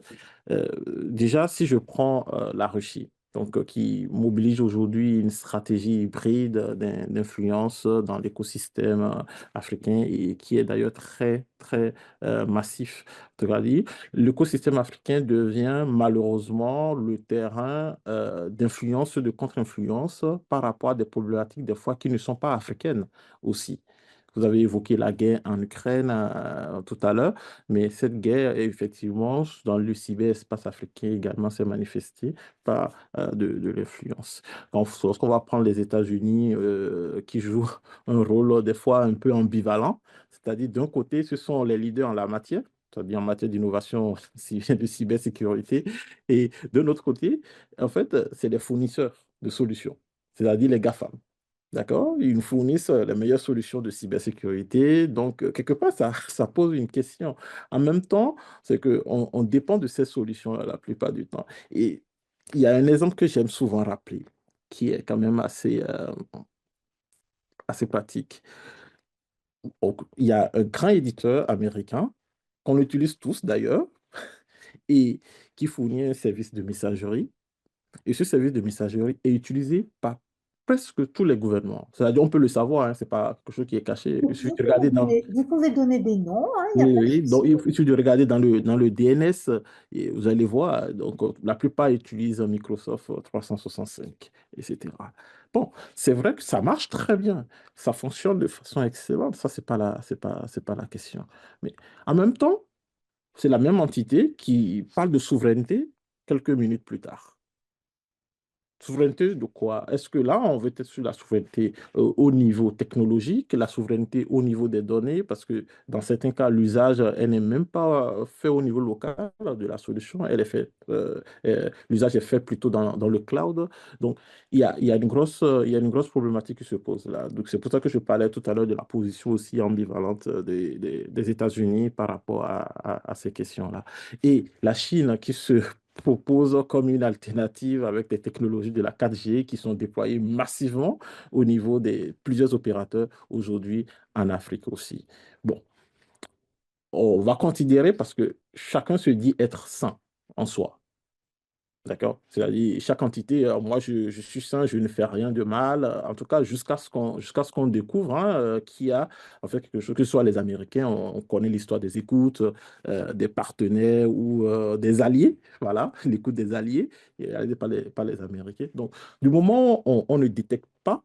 Déjà, si je prends la Russie, donc, qui mobilise aujourd'hui une stratégie hybride d'influence dans l'écosystème africain et qui est d'ailleurs très, très massif. C'est-à-dire, l'écosystème africain devient malheureusement le terrain d'influence, de contre-influence par rapport à des problématiques des fois qui ne sont pas africaines aussi. Vous avez évoqué la guerre en Ukraine tout à l'heure, mais cette guerre, effectivement, dans le cyberespace africain également s'est manifestée par de l'influence. Lorsqu'on va prendre les États-Unis qui jouent un rôle des fois un peu ambivalent, c'est-à-dire d'un côté, ce sont les leaders en la matière, c'est-à-dire en matière d'innovation de cybersécurité, et de l'autre côté, en fait, c'est les fournisseurs de solutions, c'est-à-dire les GAFAM. D'accord? Ils nous fournissent les meilleures solutions de cybersécurité. Donc, quelque part, ça pose une question. En même temps, c'est qu'on on dépend de ces solutions la plupart du temps. Et il y a un exemple que j'aime souvent rappeler, qui est quand même assez pratique. Donc, il y a un grand éditeur américain, qu'on utilise tous d'ailleurs, et qui fournit un service de messagerie. Et ce service de messagerie est utilisé par presque tous les gouvernements. C'est-à-dire, on peut le savoir, hein, c'est pas quelque chose qui est caché. Il suffit de regarder dans... Vous pouvez donner des noms, hein, il n'y a Oui, pas de oui. Donc, souci. il suffit de regarder dans le DNS et vous allez voir. Donc, la plupart utilisent Microsoft 365, etc. Bon, c'est vrai que ça marche très bien. Ça fonctionne de façon excellente. Ça, c'est pas la question. Mais en même temps, c'est la même entité qui parle de souveraineté quelques minutes plus tard. Souveraineté de quoi? Est-ce que là, on veut être sur la souveraineté au niveau technologique, la souveraineté au niveau des données, parce que dans certains cas, l'usage, elle n'est même pas fait au niveau local de la solution, elle est faite, l'usage est fait plutôt dans le cloud. Donc, il y a il y a une grosse problématique qui se pose là. Donc, c'est pour ça que je parlais tout à l'heure de la position aussi ambivalente des États-Unis par rapport à ces questions-là. Et la Chine qui se propose comme une alternative avec des technologies de la 4G qui sont déployées massivement au niveau des plusieurs opérateurs aujourd'hui en Afrique aussi. Bon, on va considérer parce que chacun se dit être sain en soi. D'accord? C'est-à-dire, chaque entité, moi, je suis sain, je ne fais rien de mal, en tout cas, jusqu'à ce qu'on découvre hein, qu'il y a, en fait, quelque chose, que ce soit les Américains, on connaît l'histoire des écoutes, des partenaires ou des alliés, voilà, l'écoute des alliés, réalisée par les Américains. Donc, du moment où on ne détecte pas,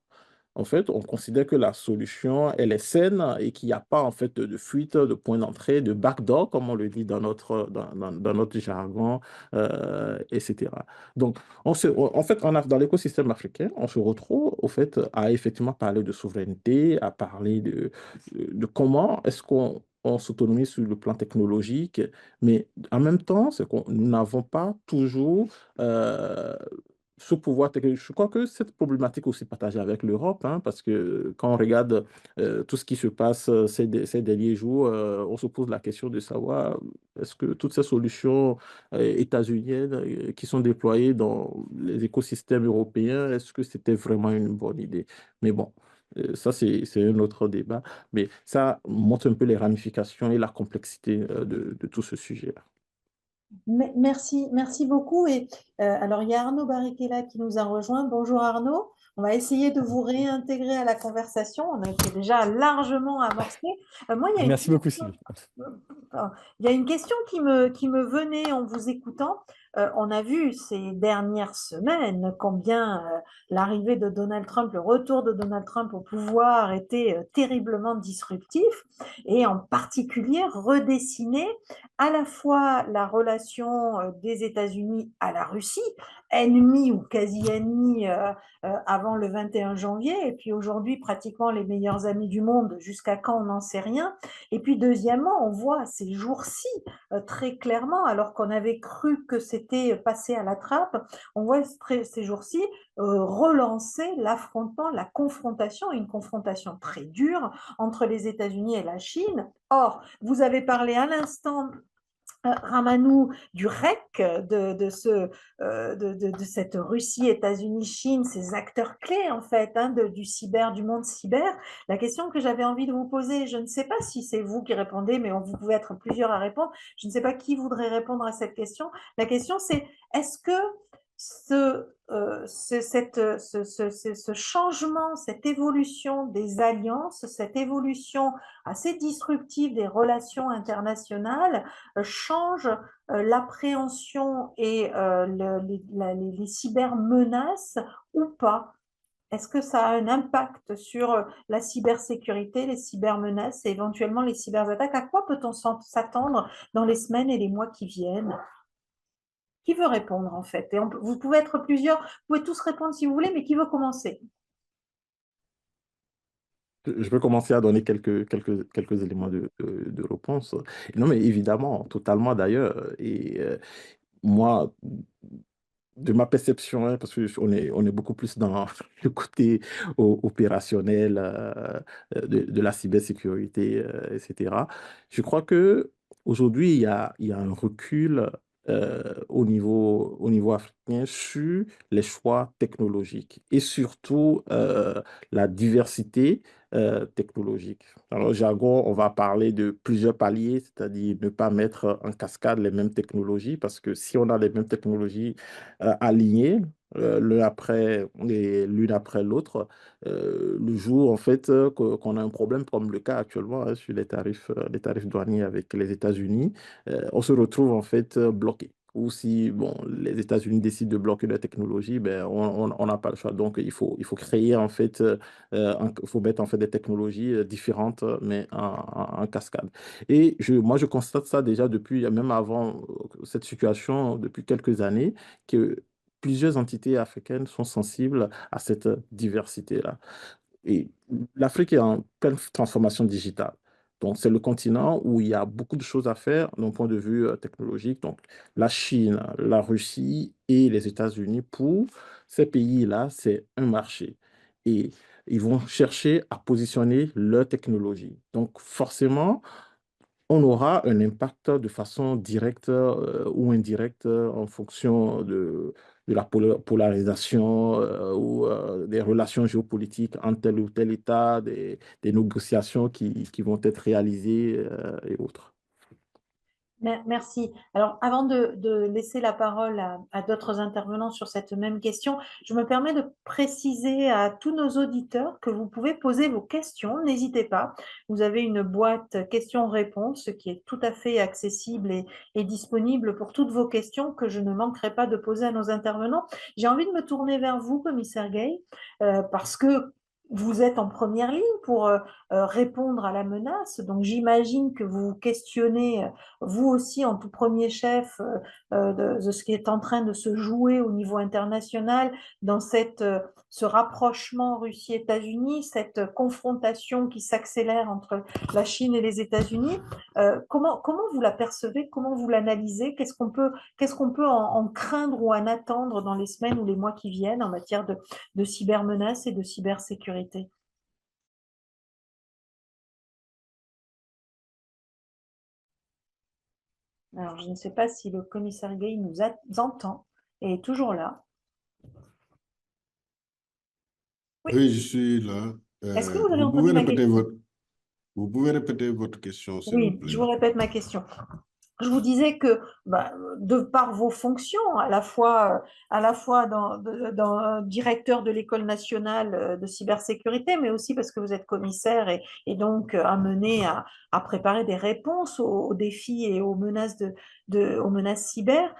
en fait, on considère que la solution, elle est saine et qu'il n'y a pas, en fait, de fuite, de point d'entrée, de backdoor, comme on le dit dans notre jargon, etc. Donc, en fait, dans l'écosystème africain, on se retrouve, au fait, à effectivement parler de souveraineté, à parler de comment est-ce qu'on s'autonomise sur le plan technologique, mais en même temps, c'est qu'on nous n'avons pas toujours ce pouvoir technologique. Je crois que cette problématique est aussi partagée avec l'Europe, hein, parce que quand on regarde tout ce qui se passe ces derniers jours, on se pose la question de savoir est-ce que toutes ces solutions états-uniennes qui sont déployées dans les écosystèmes européens, est-ce que c'était vraiment une bonne idée? Mais bon, Ça, c'est un autre débat, mais ça montre un peu les ramifications et la complexité de tout ce sujet-là. Merci beaucoup. Et alors, il y a Arnaud Barriquela qui nous a rejoint. Bonjour Arnaud. On va essayer de vous réintégrer à la conversation. On a été déjà largement amorcé. Moi, il y a Merci beaucoup, Sylvie. il y a une question qui me venait en vous écoutant. On a vu ces dernières semaines combien l'arrivée de Donald Trump, le retour de Donald Trump au pouvoir était terriblement disruptif et en particulier redessiné à la fois la relation des États-Unis à la Russie, ennemie ou quasi-ennemie avant le 21 janvier, et puis aujourd'hui pratiquement les meilleurs amis du monde, jusqu'à quand on n'en sait rien. Et puis deuxièmement, on voit ces jours-ci très clairement, alors qu'on avait cru que c'était passé à la trappe, on voit ces jours-ci relancer l'affrontement, la confrontation, une confrontation très dure entre les États-Unis et la Chine. Or, vous avez parlé à l'instant, Ramanou, du REC, de cette Russie, États-Unis, Chine, ces acteurs clés en fait du monde cyber. La question que j'avais envie de vous poser, je ne sais pas si c'est vous qui répondez, mais vous pouvez être plusieurs à répondre. Je ne sais pas qui voudrait répondre à cette question. La question c'est, est-ce que ce changement, cette évolution des alliances, cette évolution assez disruptive des relations internationales change l'appréhension et les cybermenaces ou pas? Est-ce que ça a un impact sur la cybersécurité, les cybermenaces et éventuellement les cyberattaques? À quoi peut-on s'attendre dans les semaines et les mois qui viennent? Qui veut répondre en fait? Et vous pouvez être plusieurs, vous pouvez tous répondre si vous voulez, mais qui veut commencer? Je peux commencer à donner quelques éléments de réponse. Non, mais évidemment, totalement d'ailleurs. Et moi, de ma perception, parce qu'on est beaucoup plus dans le côté opérationnel de la cybersécurité, etc. Je crois que aujourd'hui il y a un recul au niveau africain sur les choix technologiques et surtout la diversité technologique. Dans le jargon, on va parler de plusieurs paliers, c'est-à-dire ne pas mettre en cascade les mêmes technologies, parce que si on a les mêmes technologies alignées, l'une après l'autre, le jour en fait qu'on a un problème comme le cas actuellement sur les tarifs douaniers avec les États-Unis, on se retrouve en fait bloqué. Ou si bon, les États-Unis décident de bloquer la technologie, ben, on n'a pas le choix. Donc, il faut créer en fait, il faut mettre en fait des technologies différentes, mais en cascade. Et moi, je constate ça déjà depuis, même avant cette situation, depuis quelques années, que plusieurs entités africaines sont sensibles à cette diversité-là. Et l'Afrique est en pleine transformation digitale. Donc, c'est le continent où il y a beaucoup de choses à faire d'un point de vue technologique. Donc, la Chine, la Russie et les États-Unis, pour ces pays-là, c'est un marché. Et ils vont chercher à positionner leur technologie. Donc, forcément, on aura un impact de façon directe ou indirecte en fonction de la polarisation ou des relations géopolitiques entre tel ou tel État, des négociations qui vont être réalisées et autres. Merci. Alors, avant de laisser la parole à d'autres intervenants sur cette même question, je me permets de préciser à tous nos auditeurs que vous pouvez poser vos questions. N'hésitez pas. Vous avez une boîte questions-réponses qui est tout à fait accessible et disponible pour toutes vos questions que je ne manquerai pas de poser à nos intervenants. J'ai envie de me tourner vers vous, commissaire Gay, parce que vous êtes en première ligne pour répondre à la menace. Donc, j'imagine que vous vous questionnez vous aussi en tout premier chef de ce qui est en train de se jouer au niveau international dans ce rapprochement Russie-États-Unis, cette confrontation qui s'accélère entre la Chine et les États-Unis. Comment vous la percevez? Comment vous l'analysez? Qu'est-ce qu'on peut en craindre ou en attendre dans les semaines ou les mois qui viennent en matière de cybermenaces et de cybersécurité? Alors, je ne sais pas si le commissaire Gay nous entend et est toujours là. Oui, je suis là. Est-ce que vous avez Vous pouvez entendu ma répéter question? vous pouvez répéter votre question, s'il vous Oui, je plaît. vous répète ma question. Je vous disais que de par vos fonctions, à la fois dans directeur de l'École nationale de cybersécurité, mais aussi parce que vous êtes commissaire et donc amené à préparer des réponses aux défis et aux menaces, aux menaces cyber,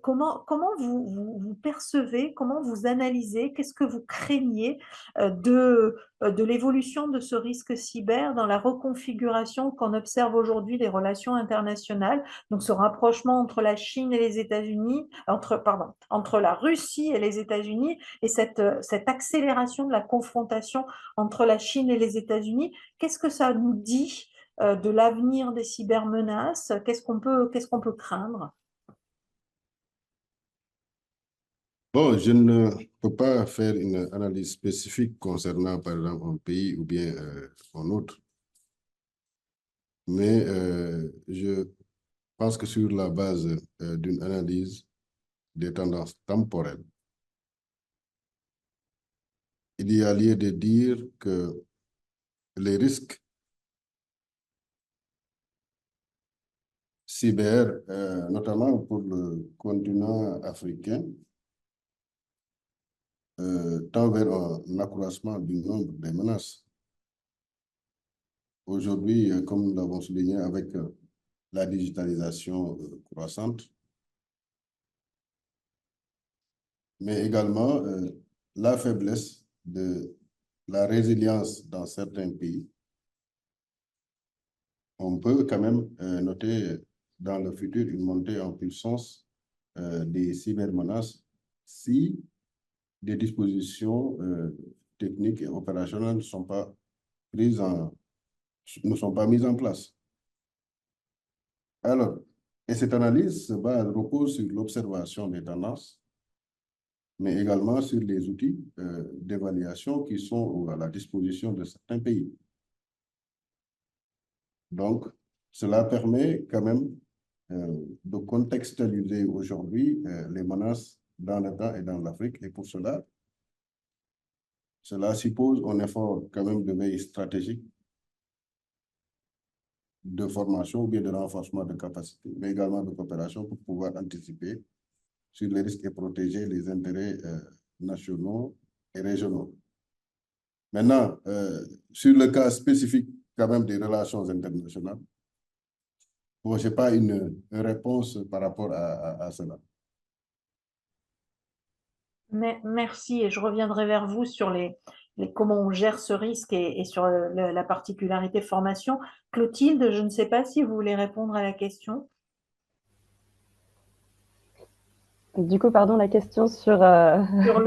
comment vous percevez, comment vous analysez, qu'est-ce que vous craignez de l'évolution de ce risque cyber dans la reconfiguration qu'on observe aujourd'hui des relations internationales, donc ce rapprochement entre la Chine et les États-Unis, entre la Russie et les États-Unis, et cette accélération de la confrontation entre la Chine et les États-Unis, qu'est-ce que ça nous dit de l'avenir des cybermenaces? Qu'est-ce qu'on peut craindre? Bon, je ne peux pas faire une analyse spécifique concernant, par exemple, un pays ou bien un autre, mais je pense que sur la base d'une analyse des tendances temporelles, il y a lieu de dire que les risques cyber, notamment pour le continent africain, tend vers un accroissement du nombre des menaces. Aujourd'hui, comme nous l'avons souligné, avec la digitalisation croissante, mais également la faiblesse de la résilience dans certains pays, on peut quand même noter dans le futur une montée en puissance des cybermenaces si des dispositions techniques et opérationnelles ne sont pas mises en place. Alors, et cette analyse repose sur l'observation des tendances, mais également sur les outils d'évaluation qui sont à la disposition de certains pays. Donc, cela permet quand même de contextualiser aujourd'hui les menaces dans le temps et dans l'Afrique. Et pour cela, cela suppose un effort quand même de veille stratégique, de formation ou bien de renforcement de capacité, mais également de coopération pour pouvoir anticiper sur les risques et protéger les intérêts nationaux et régionaux. Maintenant, sur le cas spécifique quand même des relations internationales, bon, je n'ai pas une réponse par rapport à cela. Merci, et je reviendrai vers vous sur comment on gère ce risque et sur la particularité formation. Clotilde, je ne sais pas si vous voulez répondre à la question. Du coup, pardon, la question sur... Sur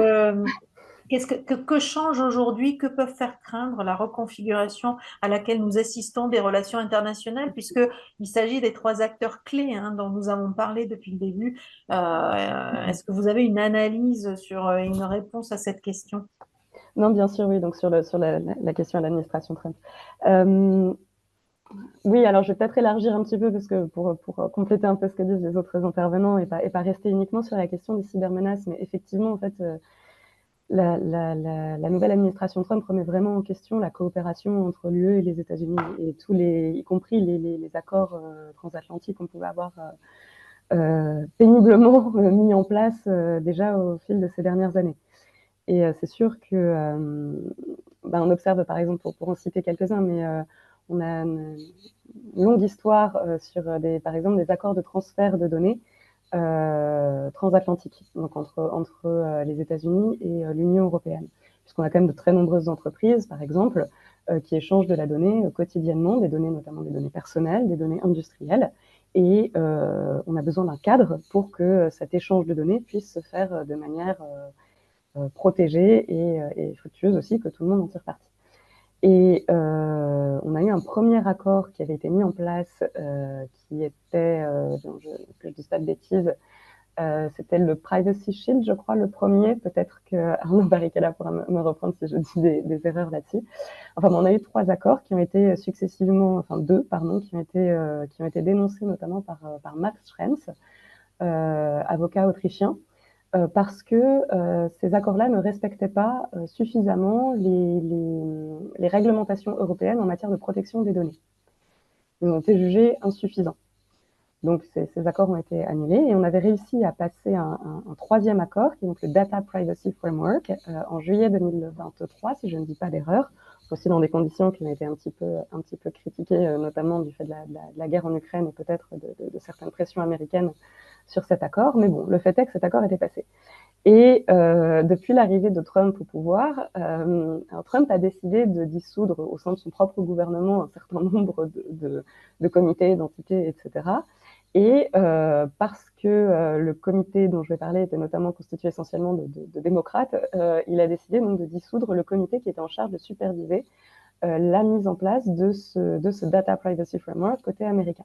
que change aujourd'hui, que peuvent faire craindre la reconfiguration à laquelle nous assistons des relations internationales, puisqu'il s'agit des trois acteurs clés dont nous avons parlé depuis le début. Est-ce que vous avez une analyse sur une réponse à cette question? Non, bien sûr, oui, donc sur la question à l'administration Trump. Oui, alors je vais peut-être élargir un petit peu parce que pour compléter un peu ce que disent les autres intervenants et pas rester uniquement sur la question des cybermenaces, mais effectivement, en fait, la nouvelle administration Trump remet vraiment en question la coopération entre l'UE et les États-Unis et y compris les accords transatlantiques qu'on pouvait avoir péniblement mis en place déjà au fil de ces dernières années. Et c'est sûr que on observe, par exemple, pour en citer quelques-uns, mais on a une longue histoire sur, par exemple, des accords de transfert de données transatlantiques, donc entre les États-Unis et l'Union européenne, puisqu'on a quand même de très nombreuses entreprises, par exemple, qui échangent de la donnée quotidiennement, des données notamment des données personnelles, des données industrielles, et on a besoin d'un cadre pour que cet échange de données puisse se faire de manière protégée et fructueuse aussi, que tout le monde en tire parti. Et on a eu un premier accord qui avait été mis en place, qui était, que je ne dise pas de bêtises, c'était le Privacy Shield, je crois, le premier. Peut-être que Arnaud Barrichello pourra me reprendre si je dis des erreurs là-dessus. Enfin, on a eu 3 accords qui ont été successivement, enfin 2, pardon, qui ont été dénoncés notamment par Max Schrems, avocat autrichien, parce que ces accords-là ne respectaient pas suffisamment les réglementations européennes en matière de protection des données. Ils ont été jugés insuffisants. Donc, ces accords ont été annulés et on avait réussi à passer un troisième accord, qui est donc le Data Privacy Framework, en juillet 2023, si je ne dis pas d'erreur, aussi dans des conditions qui ont été un petit peu critiquées, notamment du fait de la guerre en Ukraine et peut-être de certaines pressions américaines sur cet accord. Mais bon, le fait est que cet accord était passé. Et depuis l'arrivée de Trump au pouvoir, Trump a décidé de dissoudre au sein de son propre gouvernement un certain nombre de comités, d'entités, etc. Et parce que le comité dont je vais parler était notamment constitué essentiellement de démocrates, il a décidé donc de dissoudre le comité qui était en charge de superviser la mise en place de ce Data Privacy Framework côté américain.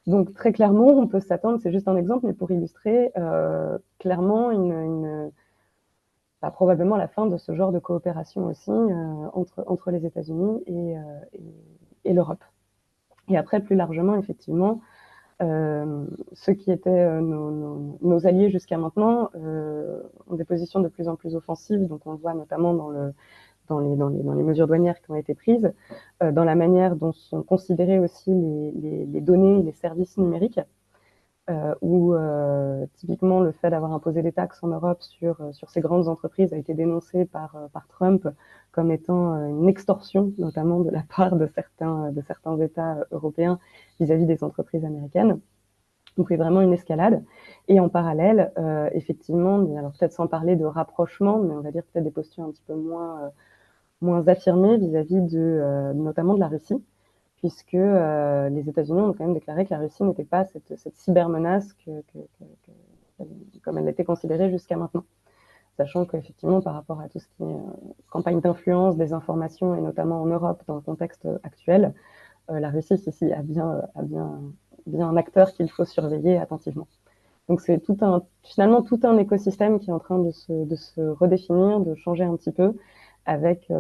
Donc très clairement, on peut s'attendre, c'est juste un exemple, mais pour illustrer clairement probablement la fin de ce genre de coopération aussi entre les États-Unis et l'Europe. Et après, plus largement, effectivement, ceux qui étaient nos alliés jusqu'à maintenant ont des positions de plus en plus offensives, donc on le voit notamment dans les mesures douanières qui ont été prises, dans la manière dont sont considérés aussi les données et les services numériques, où typiquement le fait d'avoir imposé des taxes en Europe sur ces grandes entreprises a été dénoncé par Trump comme étant une extorsion, notamment de la part de certains États européens vis-à-vis des entreprises américaines. Donc c'est vraiment une escalade. Et en parallèle, effectivement, alors peut-être sans parler de rapprochement, mais on va dire peut-être des postures un petit peu moins affirmées vis-à-vis notamment de la Russie, puisque les États-Unis ont quand même déclaré que la Russie n'était pas cette cybermenace comme elle était considérée jusqu'à maintenant. Sachant qu'effectivement, par rapport à tout ce qui est campagne d'influence, des informations, et notamment en Europe, dans le contexte actuel, la Russie, ici, a bien un acteur qu'il faut surveiller attentivement. Donc c'est finalement tout un écosystème qui est en train de se redéfinir, de changer un petit peu, avec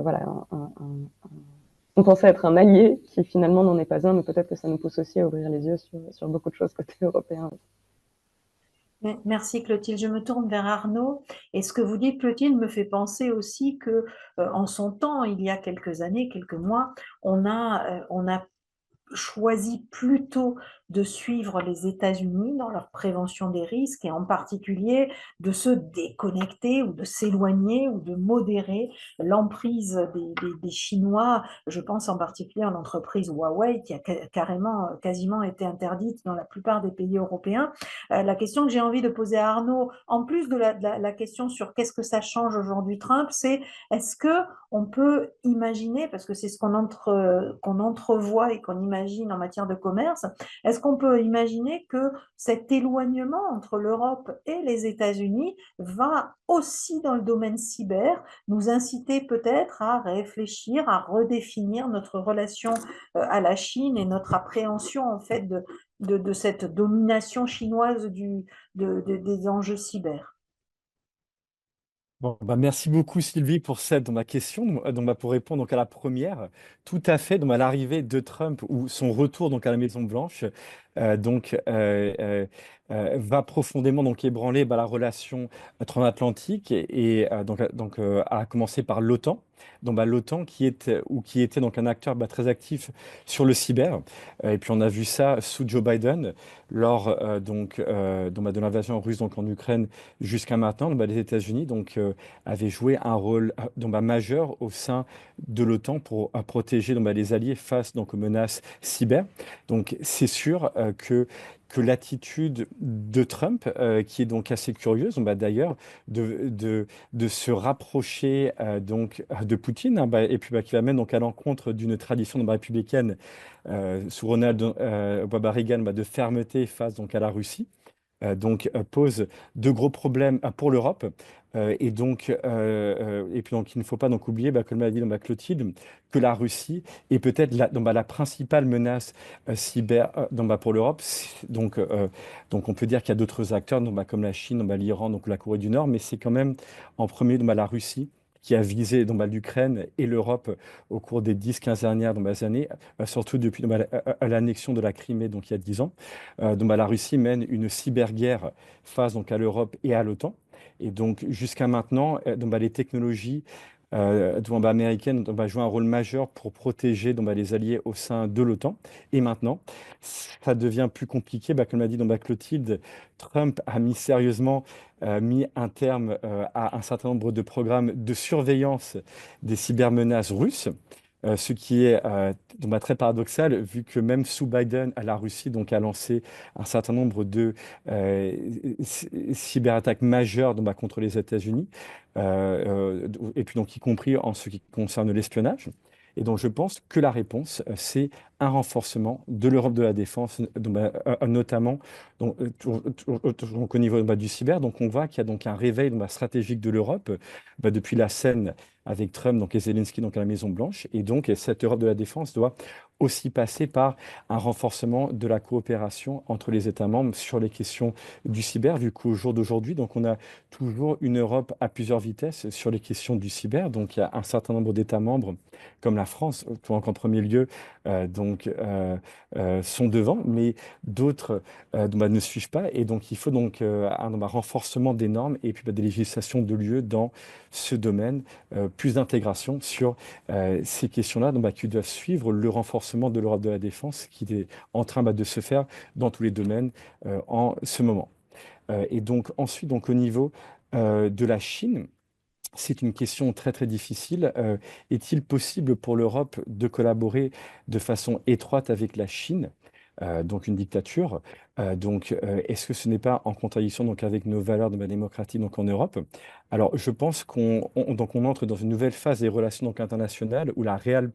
on pensait être un allié qui finalement n'en est pas un, mais peut-être que ça nous pousse aussi à ouvrir les yeux sur beaucoup de choses côté européen. Merci Clotilde. Je me tourne vers Arnaud. Et ce que vous dites, Clotilde, me fait penser aussi que, en son temps, il y a quelques années, quelques mois, on a choisi plutôt de suivre les États-Unis dans leur prévention des risques et en particulier de se déconnecter ou de s'éloigner ou de modérer l'emprise des Chinois. Je pense en particulier à l'entreprise Huawei qui a quasiment été interdite dans la plupart des pays européens. La question que j'ai envie de poser à Arnaud, en plus de la question sur qu'est-ce que ça change aujourd'hui Trump, c'est est-ce qu'on peut imaginer, parce que c'est ce qu'on entrevoit et qu'on imagine en matière de commerce, est-ce qu'on peut imaginer que cet éloignement entre l'Europe et les États-Unis va aussi dans le domaine cyber nous inciter peut-être à réfléchir, à redéfinir notre relation à la Chine et notre appréhension en fait de cette domination chinoise des enjeux cyber? Bon, merci beaucoup Sylvie pour cette question. Pour répondre à la première, tout à fait. À l'arrivée de Trump ou son retour à la Maison Blanche, va profondément ébranler la relation transatlantique à commencer par l'OTAN. L'OTAN qui était un acteur très actif sur le cyber. Et puis on a vu ça sous Joe Biden lors de l'invasion russe en Ukraine jusqu'à maintenant. Les États-Unis avaient joué un rôle majeur au sein de l'OTAN pour protéger les alliés face aux menaces cyber. Donc c'est sûr que l'attitude de Trump, qui est assez curieuse, d'ailleurs, de se rapprocher de Poutine, et puis qui va même à l'encontre d'une tradition républicaine sous Ronald Reagan de fermeté face à la Russie. Pose de gros problèmes pour l'Europe. Et puis il ne faut pas oublier, comme l'a dit Clotilde, que la Russie est peut-être la principale menace cyber pour l'Europe. Donc on peut dire qu'il y a d'autres acteurs comme la Chine, l'Iran, la Corée du Nord, mais c'est quand même en premier la Russie qui a visé donc, l'Ukraine et l'Europe au cours des 10-15 dernières années, surtout depuis l'annexion de la Crimée donc, il y a 10 ans. La Russie mène une cyberguerre face donc, à l'Europe et à l'OTAN. Et donc jusqu'à maintenant, les technologies américaines jouent un rôle majeur pour protéger les alliés au sein de l'OTAN. Et maintenant, ça devient plus compliqué. Comme l'a dit Clotilde, Trump a mis un terme à un certain nombre de programmes de surveillance des cybermenaces russes. Ce qui est très paradoxal, vu que même sous Biden, la Russie a lancé un certain nombre de cyberattaques majeures contre les États-Unis, et puis y compris en ce qui concerne l'espionnage. Et donc je pense que la réponse, c'est un renforcement de l'Europe de la défense, notamment au niveau du cyber. Donc on voit qu'il y a donc un réveil stratégique de l'Europe depuis la scène avec Trump et Zelensky à la Maison-Blanche. Et donc, cette Europe de la défense doit aussi passer par un renforcement de la coopération entre les États membres sur les questions du cyber, vu qu'au jour d'aujourd'hui, on a toujours une Europe à plusieurs vitesses sur les questions du cyber. Donc, il y a un certain nombre d'États membres, comme la France, en premier lieu, sont devant, mais d'autres ne suivent pas. Et donc, il faut un renforcement des normes et puis des législations de l'UE dans ce domaine, plus d'intégration sur ces questions-là, qui doivent suivre le renforcement de l'Europe de la défense qui est en train de se faire dans tous les domaines en ce moment. Et donc ensuite, au niveau de la Chine, c'est une question très très difficile. Est-il possible pour l'Europe de collaborer de façon étroite avec la Chine, donc une dictature? Est-ce que ce n'est pas en contradiction avec nos valeurs de la démocratie en Europe? Alors, je pense qu'on entre dans une nouvelle phase des relations internationales où la réelle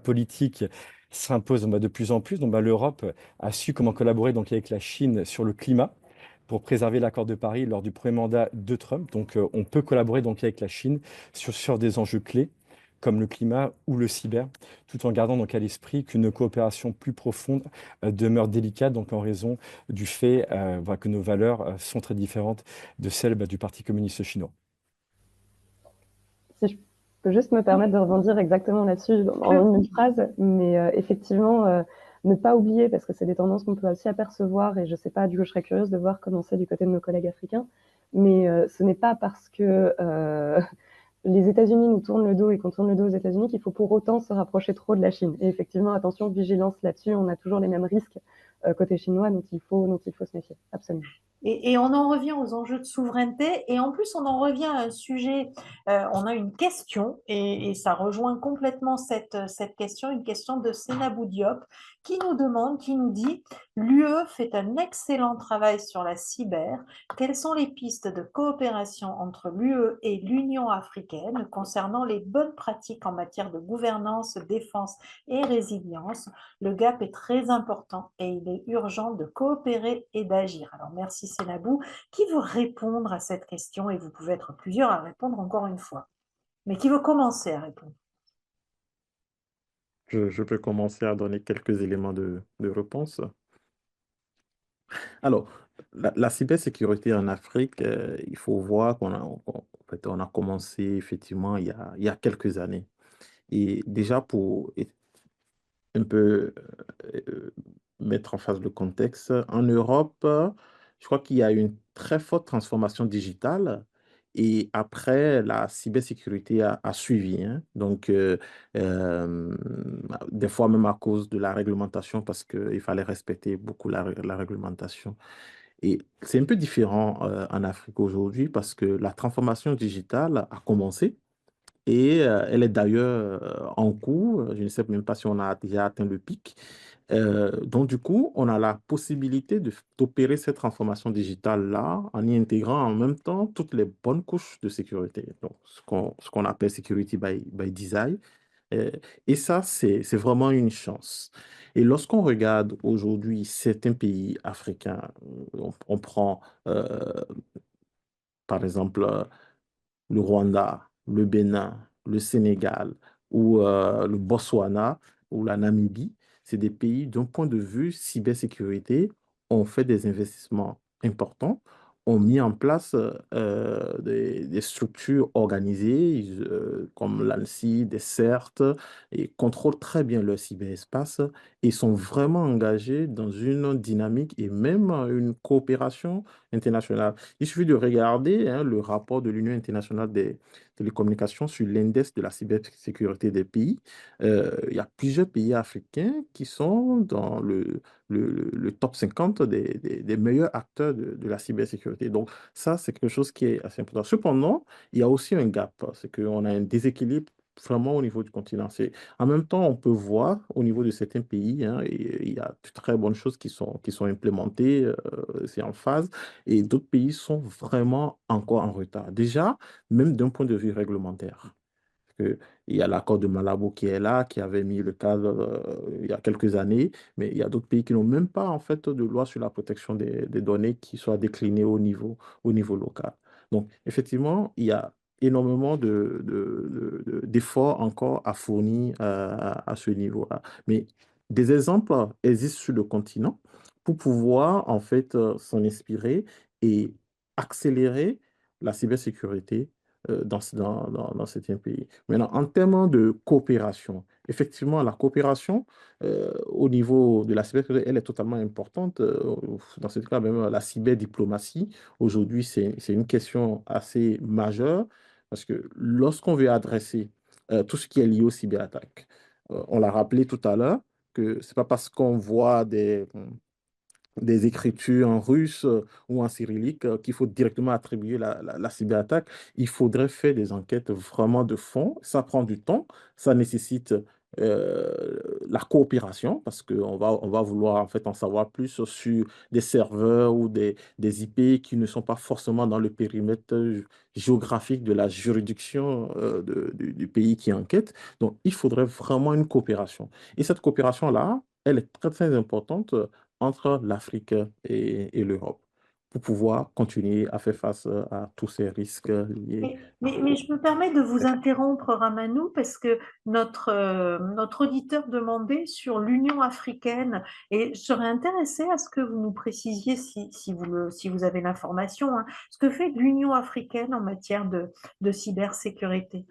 politique s'impose de plus en plus. L'Europe a su comment collaborer avec la Chine sur le climat pour préserver l'accord de Paris lors du premier mandat de Trump. Donc, on peut collaborer avec la Chine sur des enjeux clés comme le climat ou le cyber, tout en gardant à l'esprit qu'une coopération plus profonde demeure délicate, en raison du fait que nos valeurs sont très différentes de celles du Parti communiste chinois. Si je peux juste me permettre de rebondir exactement là-dessus en une phrase, mais effectivement, ne pas oublier, parce que c'est des tendances qu'on peut aussi apercevoir, et je ne sais pas, du coup, je serais curieuse de voir comment c'est du côté de nos collègues africains, mais ce n'est pas parce que les États-Unis nous tournent le dos et qu'on tourne le dos aux États-Unis qu'il faut pour autant se rapprocher trop de la Chine. Et effectivement, attention, vigilance là-dessus, on a toujours les mêmes risques côté chinois dont il faut se méfier, absolument. Et on en revient aux enjeux de souveraineté, et en plus on en revient à un sujet, on a une question, et ça rejoint complètement cette question, une question de Sénabou Diop, qui nous demande, qui nous dit « L'UE fait un excellent travail sur la cyber. Quelles sont les pistes de coopération entre l'UE et l'Union africaine concernant les bonnes pratiques en matière de gouvernance, défense et résilience? Le gap est très important et il est urgent de coopérer et d'agir. » Alors merci Sénabou. Qui veut répondre à cette question? Et vous pouvez être plusieurs à répondre encore une fois. Mais qui veut commencer à répondre? Je peux commencer à donner quelques éléments de réponse. Alors, la cybersécurité en Afrique, il faut voir on a commencé effectivement il y a quelques années. Et déjà, pour un peu mettre en face le contexte, en Europe, je crois qu'il y a une très forte transformation digitale. Et après, la cybersécurité a suivi, hein. Donc, des fois même à cause de la réglementation, parce qu'il fallait respecter beaucoup la réglementation. Et c'est un peu différent en Afrique aujourd'hui, parce que la transformation digitale a commencé. Et elle est d'ailleurs en cours. Je ne sais même pas si on a déjà atteint le pic. Donc, du coup, on a la possibilité d'opérer cette transformation digitale-là en y intégrant en même temps toutes les bonnes couches de sécurité. Donc, ce qu'on appelle security by design. Euh, et ça, c'est vraiment une chance. Et lorsqu'on regarde aujourd'hui certains pays africains, on prend par exemple le Rwanda, le Bénin, le Sénégal ou le Botswana ou la Namibie, c'est des pays d'un point de vue cybersécurité, ont fait des investissements importants, ont mis en place des structures organisées comme l'ANSSI, des CERT, et contrôlent très bien leur cyberespace et sont vraiment engagés dans une dynamique et même une coopération internationale. Il suffit de regarder le rapport de l'Union internationale des télécommunications sur l'index de la cybersécurité des pays. Il y a plusieurs pays africains qui sont dans le top 50 des meilleurs acteurs de la cybersécurité. Donc, ça, c'est quelque chose qui est assez important. Cependant, il y a aussi un gap, c'est qu'on a un déséquilibre vraiment au niveau du continent. En même temps, on peut voir au niveau de certains pays, et il y a de très bonnes choses qui sont implémentées, c'est en phase, et d'autres pays sont vraiment encore en retard. Déjà, même d'un point de vue réglementaire. Il y a l'accord de Malabo qui est là, qui avait mis le cadre il y a quelques années, mais il y a d'autres pays qui n'ont même pas en fait de loi sur la protection des données qui soit déclinée au niveau local. Donc, effectivement, il y a énormément d'efforts encore à fournir à ce niveau-là. Mais des exemples existent sur le continent pour pouvoir en fait s'en inspirer et accélérer la cybersécurité dans certains pays. Maintenant, en termes de coopération, effectivement, la coopération au niveau de la cybersécurité, elle est totalement importante. Dans ce cas, même la cyberdiplomatie, aujourd'hui, c'est une question assez majeure parce que lorsqu'on veut adresser tout ce qui est lié aux cyberattaques, on l'a rappelé tout à l'heure, que ce n'est pas parce qu'on voit des écritures en russe ou en cyrillique qu'il faut directement attribuer la cyberattaque. Il faudrait faire des enquêtes vraiment de fond. Ça prend du temps, ça nécessite la coopération parce on va vouloir en fait en savoir plus sur des serveurs ou des IP qui ne sont pas forcément dans le périmètre géographique de la juridiction du pays qui enquête. Donc, il faudrait vraiment une coopération. Et cette coopération-là, elle est très, très importante entre l'Afrique et l'Europe pour pouvoir continuer à faire face à tous ces risques liés. Mais je me permets de vous interrompre, Ramanou, parce que notre auditeur demandait sur l'Union africaine, et je serais intéressée à ce que vous nous précisiez, si vous avez l'information, ce que fait l'Union africaine en matière de cybersécurité.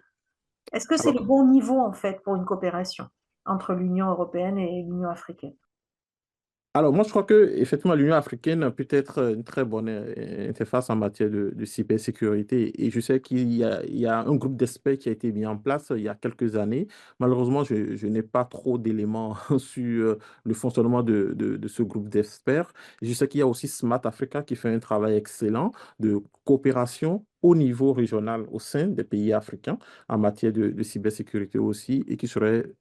Est-ce que c'est le bon niveau, en fait, pour une coopération entre l'Union européenne et l'Union africaine? Alors, moi, je crois que effectivement, l'Union africaine peut être une très bonne interface en matière de cybersécurité. Et je sais il y a un groupe d'experts qui a été mis en place il y a quelques années. Malheureusement, je n'ai pas trop d'éléments sur le fonctionnement de ce groupe d'experts. Je sais qu'il y a aussi Smart Africa qui fait un travail excellent de coopération au niveau régional au sein des pays africains en matière de cybersécurité aussi et qui serait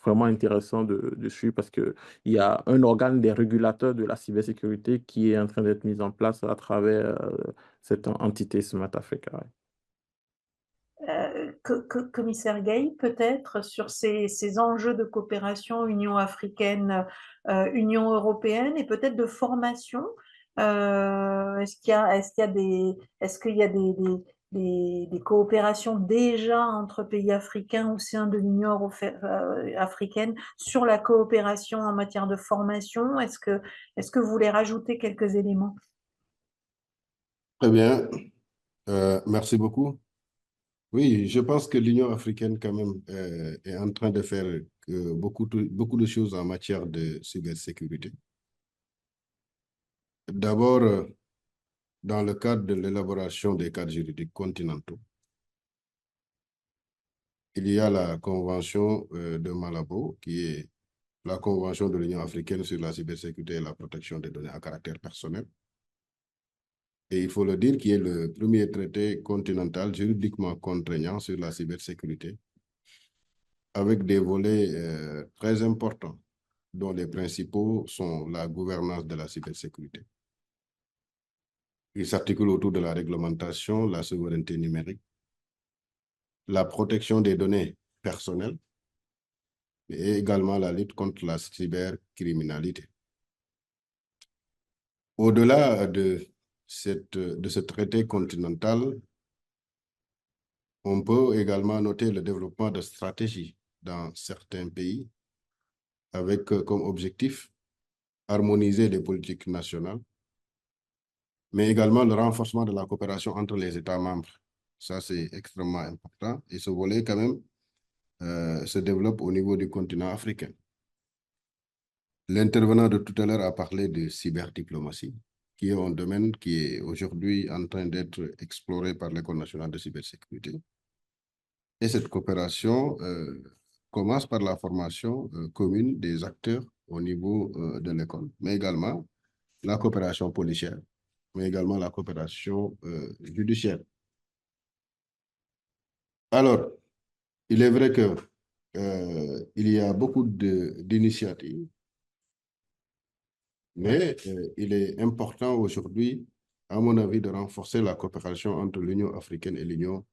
vraiment intéressant de suivre parce que il y a un organe des régulateurs de la cybersécurité qui est en train d'être mis en place à travers cette entité Smart Africa. Commissaire Gay, peut-être sur ces enjeux de coopération Union africaine, Union européenne et peut-être de formation. Est-ce qu'il y a des coopérations déjà entre pays africains au sein de l'Union africaine sur la coopération en matière de formation? Est-ce que vous voulez rajouter quelques éléments? Très bien. Merci beaucoup. Oui, je pense que l'Union africaine, quand même, est en train de faire beaucoup de choses en matière de cybersécurité. D'abord, dans le cadre de l'élaboration des cadres juridiques continentaux, il y a la Convention de Malabo, qui est la Convention de l'Union africaine sur la cybersécurité et la protection des données à caractère personnel. Et il faut le dire, qui est le premier traité continental juridiquement contraignant sur la cybersécurité, avec des volets très importants, dont les principaux sont la gouvernance de la cybersécurité. Il s'articule autour de la réglementation, la souveraineté numérique, la protection des données personnelles et également la lutte contre la cybercriminalité. Au-delà de ce traité continental, on peut également noter le développement de stratégies dans certains pays avec comme objectif harmoniser les politiques nationales, mais également le renforcement de la coopération entre les États membres. Ça, c'est extrêmement important. Et ce volet, quand même, se développe au niveau du continent africain. L'intervenant de tout à l'heure a parlé de cyberdiplomatie, qui est un domaine qui est aujourd'hui en train d'être exploré par l'École nationale de cybersécurité. Et cette coopération commence par la formation commune des acteurs au niveau de l'école, mais également la coopération policière, mais également la coopération judiciaire. Alors, il est vrai que il y a beaucoup d'initiatives, mais il est important aujourd'hui, à mon avis, de renforcer la coopération entre l'Union africaine et l'Union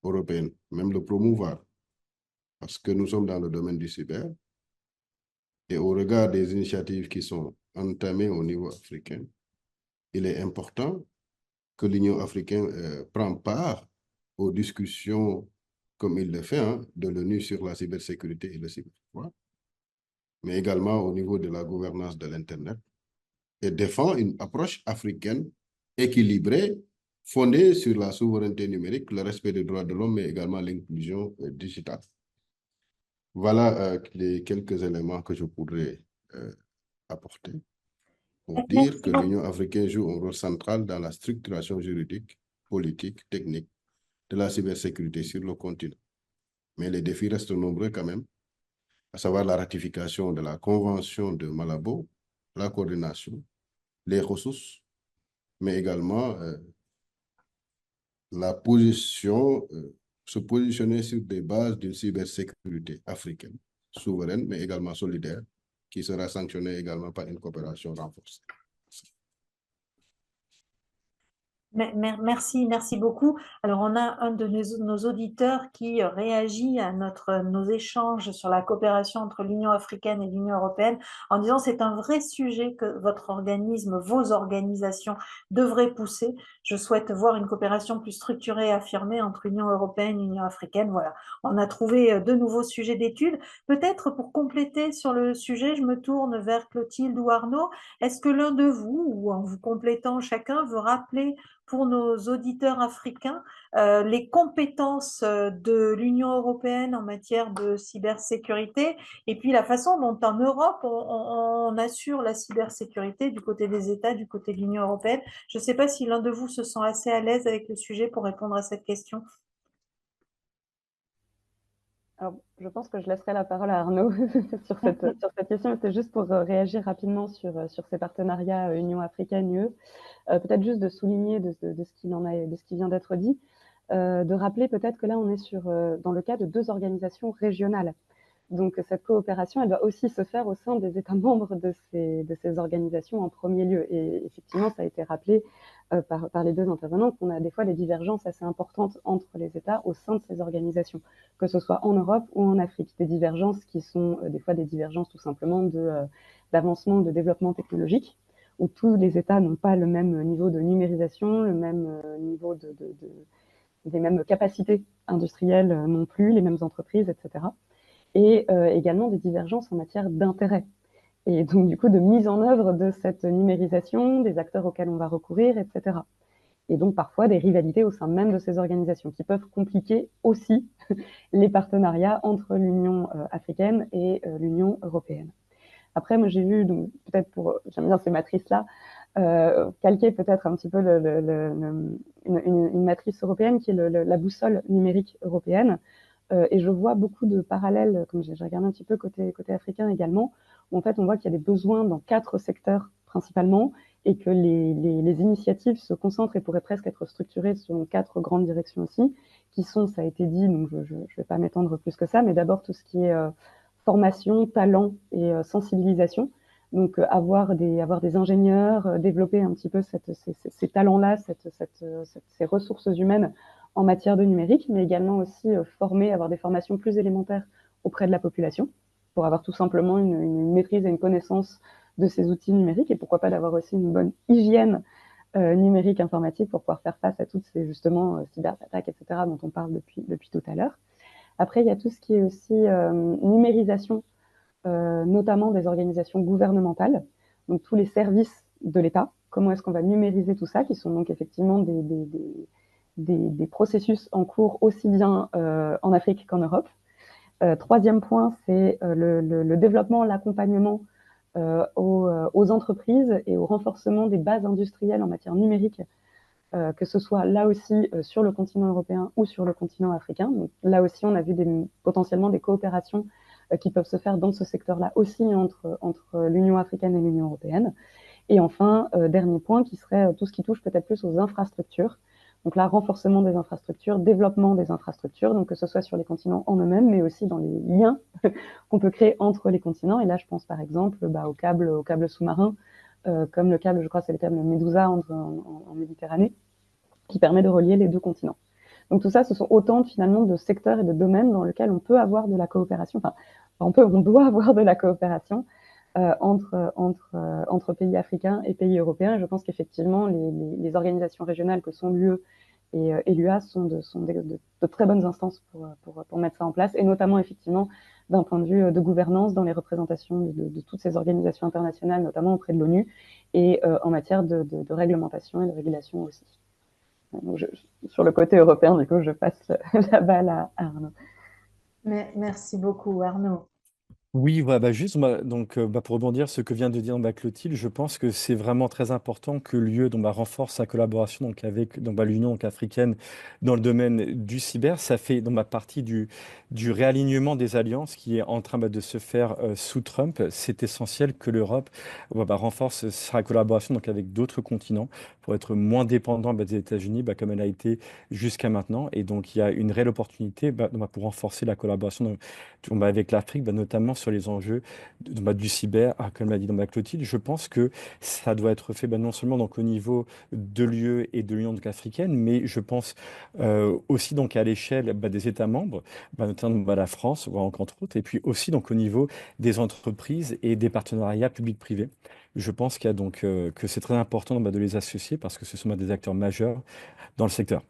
européenne, même le promouvoir, parce que nous sommes dans le domaine du cyber, et au regard des initiatives qui sont entamées au niveau africain, il est important que l'Union africaine prenne part aux discussions, comme il le fait, hein, de l'ONU sur la cybersécurité et le cyberpouvoir, mais également au niveau de la gouvernance de l'Internet, et défend une approche africaine équilibrée, fondée sur la souveraineté numérique, le respect des droits de l'homme, mais également l'inclusion digitale. Voilà les quelques éléments que je pourrais apporter pour dire que l'Union africaine joue un rôle central dans la structuration juridique, politique, technique de la cybersécurité sur le continent. Mais les défis restent nombreux quand même, à savoir la ratification de la Convention de Malabo, la coordination, les ressources, mais également la position, se positionner sur des bases d'une cybersécurité africaine, souveraine, mais également solidaire, qui sera sanctionnée également par une coopération renforcée. Merci beaucoup. Alors, on a un de nos auditeurs qui réagit à nos échanges sur la coopération entre l'Union africaine et l'Union européenne en disant c'est un vrai sujet que votre organisme, vos organisations devraient pousser. Je souhaite voir une coopération plus structurée et affirmée entre Union européenne et Union africaine. Voilà, on a trouvé de nouveaux sujets d'études. Peut-être pour compléter sur le sujet, je me tourne vers Clotilde ou Arnaud. Est-ce que l'un de vous, ou en vous complétant chacun, veut rappeler pour nos auditeurs africains les compétences de l'Union européenne en matière de cybersécurité et puis la façon dont en Europe on assure la cybersécurité du côté des États, du côté de l'Union européenne. Je ne sais pas si l'un de vous se sent assez à l'aise avec le sujet pour répondre à cette question. Alors, je pense que je laisserai la parole à Arnaud sur cette question. C'est juste pour réagir rapidement sur ces partenariats Union africaine-UE. Peut-être juste de souligner de ce qui vient d'être dit, de rappeler peut-être que là, on est dans le cas de 2 organisations régionales. Donc, cette coopération, elle doit aussi se faire au sein des États membres de ces organisations en premier lieu. Et effectivement, ça a été rappelé par les 2 intervenants qu'on a des fois des divergences assez importantes entre les États au sein de ces organisations, que ce soit en Europe ou en Afrique. Des divergences qui sont des fois des divergences tout simplement d'avancement, de développement technologique, où tous les États n'ont pas le même niveau de numérisation, le même niveau des mêmes capacités industrielles non plus, les mêmes entreprises, etc. Et également des divergences en matière d'intérêt. Et donc, du coup, de mise en œuvre de cette numérisation, des acteurs auxquels on va recourir, etc. Et donc, parfois, des rivalités au sein même de ces organisations qui peuvent compliquer aussi les partenariats entre l'Union africaine et l'Union européenne. Après, moi, j'ai vu, donc peut-être j'aime bien ces matrices-là, calquer peut-être un petit peu une matrice européenne qui est la boussole numérique européenne. Et je vois beaucoup de parallèles, comme j'ai regardé un petit peu côté africain également, où en fait on voit qu'il y a des besoins dans 4 secteurs principalement, et que les initiatives se concentrent et pourraient presque être structurées selon 4 grandes directions aussi, qui sont, ça a été dit, donc je ne vais pas m'étendre plus que ça, mais d'abord tout ce qui est formation, talent et sensibilisation. Donc avoir des ingénieurs, développer un petit peu ces talents-là, ces ressources humaines en matière de numérique, mais également aussi former, avoir des formations plus élémentaires auprès de la population, pour avoir tout simplement une maîtrise et une connaissance de ces outils numériques, et pourquoi pas d'avoir aussi une bonne hygiène numérique informatique pour pouvoir faire face à toutes ces justement cyberattaques, etc., dont on parle depuis tout à l'heure. Après, il y a tout ce qui est aussi numérisation, notamment des organisations gouvernementales, donc tous les services de l'État, comment est-ce qu'on va numériser tout ça, qui sont donc effectivement des processus en cours aussi bien en Afrique qu'en Europe. Troisième point, c'est le développement, l'accompagnement aux entreprises et au renforcement des bases industrielles en matière numérique, que ce soit là aussi sur le continent européen ou sur le continent africain. Donc, là aussi, on a vu potentiellement des coopérations qui peuvent se faire dans ce secteur-là aussi entre l'Union africaine et l'Union européenne. Et enfin, dernier point qui serait tout ce qui touche peut-être plus aux infrastructures. Donc là, renforcement des infrastructures, développement des infrastructures, donc que ce soit sur les continents en eux-mêmes, mais aussi dans les liens qu'on peut créer entre les continents. Et là, je pense par exemple aux câbles sous-marins, comme le câble, je crois, c'est le câble Medusa en Méditerranée, qui permet de relier les deux continents. Donc tout ça, ce sont autant finalement de secteurs et de domaines dans lesquels on peut avoir de la coopération. Enfin, on doit avoir de la coopération entre pays africains et pays européens. Et je pense qu'effectivement, les organisations régionales que sont l'UE et l'UA sont de très bonnes instances pour mettre ça en place, et notamment effectivement d'un point de vue de gouvernance dans les représentations de toutes ces organisations internationales, notamment auprès de l'ONU, et en matière de réglementation et de régulation aussi. Donc sur le côté européen, du coup, je passe la balle à Arnaud. Merci beaucoup, Arnaud. Oui, juste donc, pour rebondir sur ce que vient de dire Clotilde, je pense que c'est vraiment très important que l'UE renforce sa collaboration donc, avec l'Union africaine dans le domaine du cyber. Ça fait partie du réalignement des alliances qui est en train de se faire sous Trump. C'est essentiel que l'Europe renforce sa collaboration donc, avec d'autres continents pour être moins dépendant des États-Unis comme elle a été jusqu'à maintenant. Et donc il y a une réelle opportunité pour renforcer la collaboration avec l'Afrique, notamment sur les enjeux du cyber, comme l'a dit Clotilde. Je pense que ça doit être fait non seulement donc, au niveau de l'UE et de l'Union africaine, mais je pense aussi donc, à l'échelle des États membres, notamment la France, entre autres, et puis aussi donc, au niveau des entreprises et des partenariats publics-privés. Je pense qu'il y a donc, que c'est très important de les associer parce que ce sont des acteurs majeurs dans le secteur.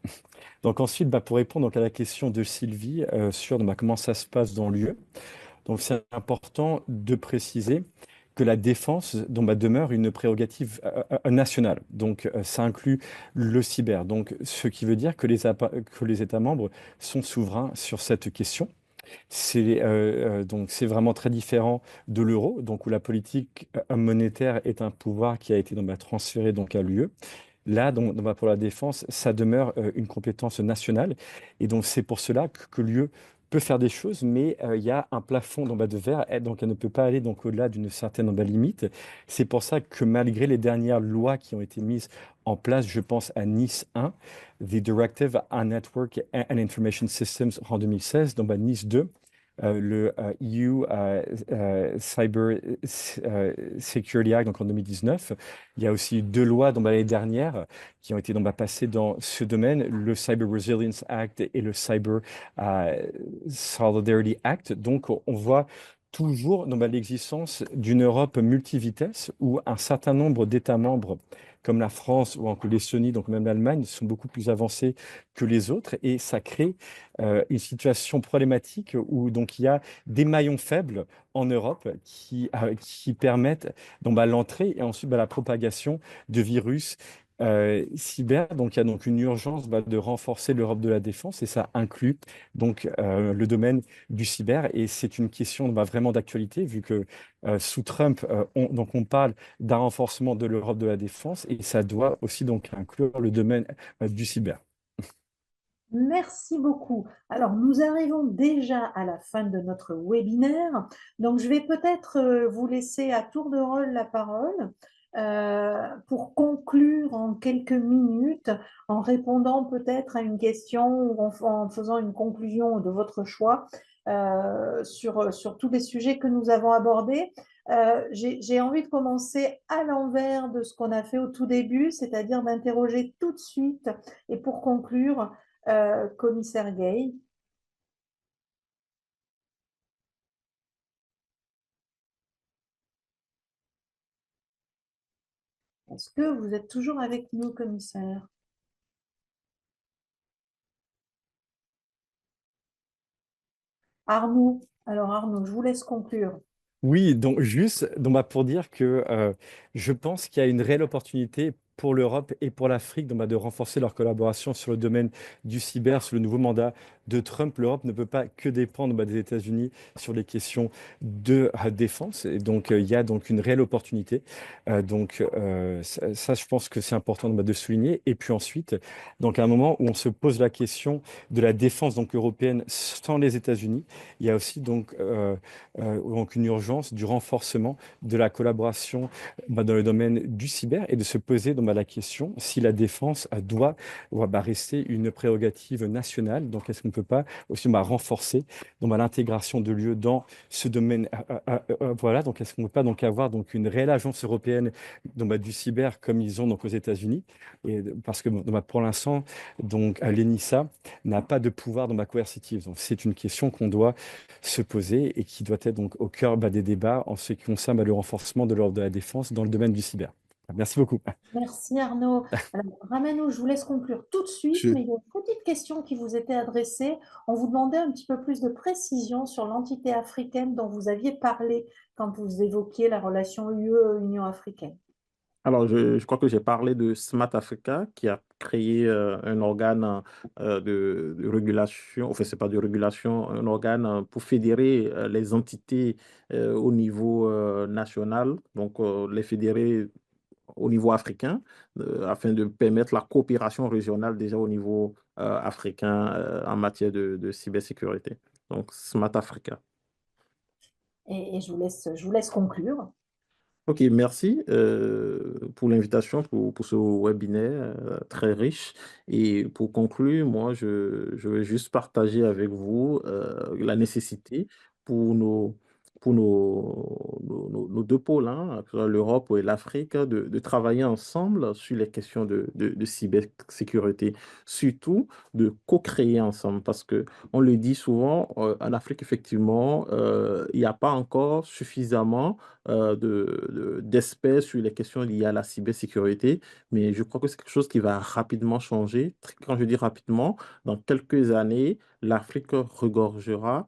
Donc ensuite, pour répondre donc, à la question de Sylvie sur comment ça se passe dans l'UE, donc c'est important de préciser que la défense demeure une prérogative nationale. Donc ça inclut le cyber. Donc ce qui veut dire que les États membres sont souverains sur cette question. Donc c'est vraiment très différent de l'euro, donc où la politique monétaire est un pouvoir qui a été transféré donc à l'UE. Là, pour la défense, ça demeure une compétence nationale. Et donc, c'est pour cela que l'UE peut faire des choses, mais il y a un plafond de verre, et donc elle ne peut pas aller au-delà d'une certaine limite. C'est pour ça que malgré les dernières lois qui ont été mises en place, je pense à Nice 1, The Directive on Network and Information Systems en 2016, donc Nice 2, le EU Cyber Security Act donc en 2019. Il y a aussi deux lois l'année dernière qui ont été passées dans ce domaine, le Cyber Resilience Act et le Cyber Solidarity Act. Donc on voit toujours l'existence d'une Europe multivitesse où un certain nombre d'États membres comme la France ou encore l'Estonie, donc même l'Allemagne, sont beaucoup plus avancés que les autres et ça crée une situation problématique où donc il y a des maillons faibles en Europe qui permettent l'entrée et ensuite la propagation de virus cyber. Donc il y a donc une urgence de renforcer l'Europe de la défense et ça inclut donc le domaine du cyber et c'est une question vraiment d'actualité vu que sous Trump on parle d'un renforcement de l'Europe de la défense et ça doit aussi donc inclure le domaine du cyber. Merci beaucoup. Alors, nous arrivons déjà à la fin de notre webinaire. Donc, je vais peut-être vous laisser à tour de rôle la parole pour conclure en quelques minutes, en répondant peut-être à une question ou en faisant une conclusion de votre choix sur tous les sujets que nous avons abordés. J'ai envie de commencer à l'envers de ce qu'on a fait au tout début, c'est-à-dire d'interroger tout de suite et pour conclure, commissaire Gay. Est-ce que vous êtes toujours avec nous, commissaire? Arnaud, alors Arnaud, je vous laisse conclure. Oui, donc juste pour dire que je pense qu'il y a une réelle opportunité pour l'Europe et pour l'Afrique de renforcer leur collaboration sur le domaine du cyber, sur le nouveau mandat de Trump. L'Europe ne peut pas que dépendre des États-Unis sur les questions de défense. Et donc, il y a donc une réelle opportunité. Ça, je pense que c'est important de souligner. Et puis ensuite, donc à un moment où on se pose la question de la défense européenne sans les États-Unis, il y a aussi donc une urgence du renforcement de la collaboration dans le domaine du cyber et de se poser la question si la défense doit rester une prérogative nationale. Donc, est-ce qu'on ne peut pas aussi renforcer l'intégration de l'UE dans ce domaine voilà, donc est-ce qu'on ne peut pas avoir une réelle agence européenne du cyber comme ils ont aux États-Unis et parce que pour l'instant l'ENISA n'a pas de pouvoir coercitif. Donc, c'est une question qu'on doit se poser et qui doit être donc au cœur des débats en ce qui concerne le renforcement de l'ordre de la défense dans le domaine du cyber. Merci beaucoup. Merci Arnaud. Alors, Ramanou, je vous laisse conclure tout de suite, Je- mais il y a une petite question qui vous était adressée. On vous demandait un petit peu plus de précision sur l'entité africaine dont vous aviez parlé quand vous évoquiez la relation UE-Union africaine. Alors, je crois que j'ai parlé de Smart Africa qui a créé un organe de régulation, enfin, c'est pas de régulation, un organe pour fédérer les entités au niveau national, donc les fédérer au niveau africain, afin de permettre la coopération régionale déjà au niveau africain en matière de cybersécurité. Donc, Smart Africa. Et je vous laisse conclure. Ok, merci pour l'invitation pour ce webinaire très riche. Et pour conclure, moi, je vais juste partager avec vous la nécessité pour nos deux pôles, hein, que ce soit l'Europe et l'Afrique, de travailler ensemble sur les questions de cybersécurité, surtout de co-créer ensemble, parce que on le dit souvent, en Afrique, effectivement, il n'y a pas encore suffisamment d'experts sur les questions liées à la cybersécurité, mais je crois que c'est quelque chose qui va rapidement changer. Quand je dis rapidement, dans quelques années, l'Afrique regorgera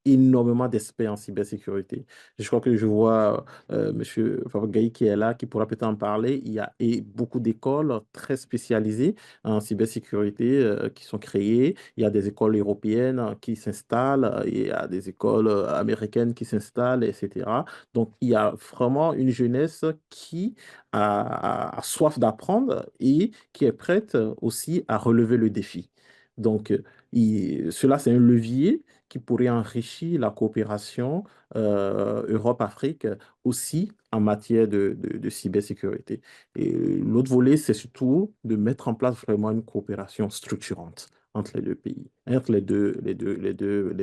énormément d'experts en cybersécurité. Je crois que je vois Monsieur Favagaï qui est là, qui pourra peut-être en parler. Il y a beaucoup d'écoles très spécialisées en cybersécurité qui sont créées. Il y a des écoles européennes qui s'installent, il y a des écoles américaines qui s'installent, etc. Donc, il y a vraiment une jeunesse qui a soif d'apprendre et qui est prête aussi à relever le défi. Donc, cela, c'est un levier qui pourrait enrichir la coopération Europe-Afrique aussi en matière de cybersécurité. Et l'autre volet, c'est surtout de mettre en place vraiment une coopération structurante entre les deux pays, entre les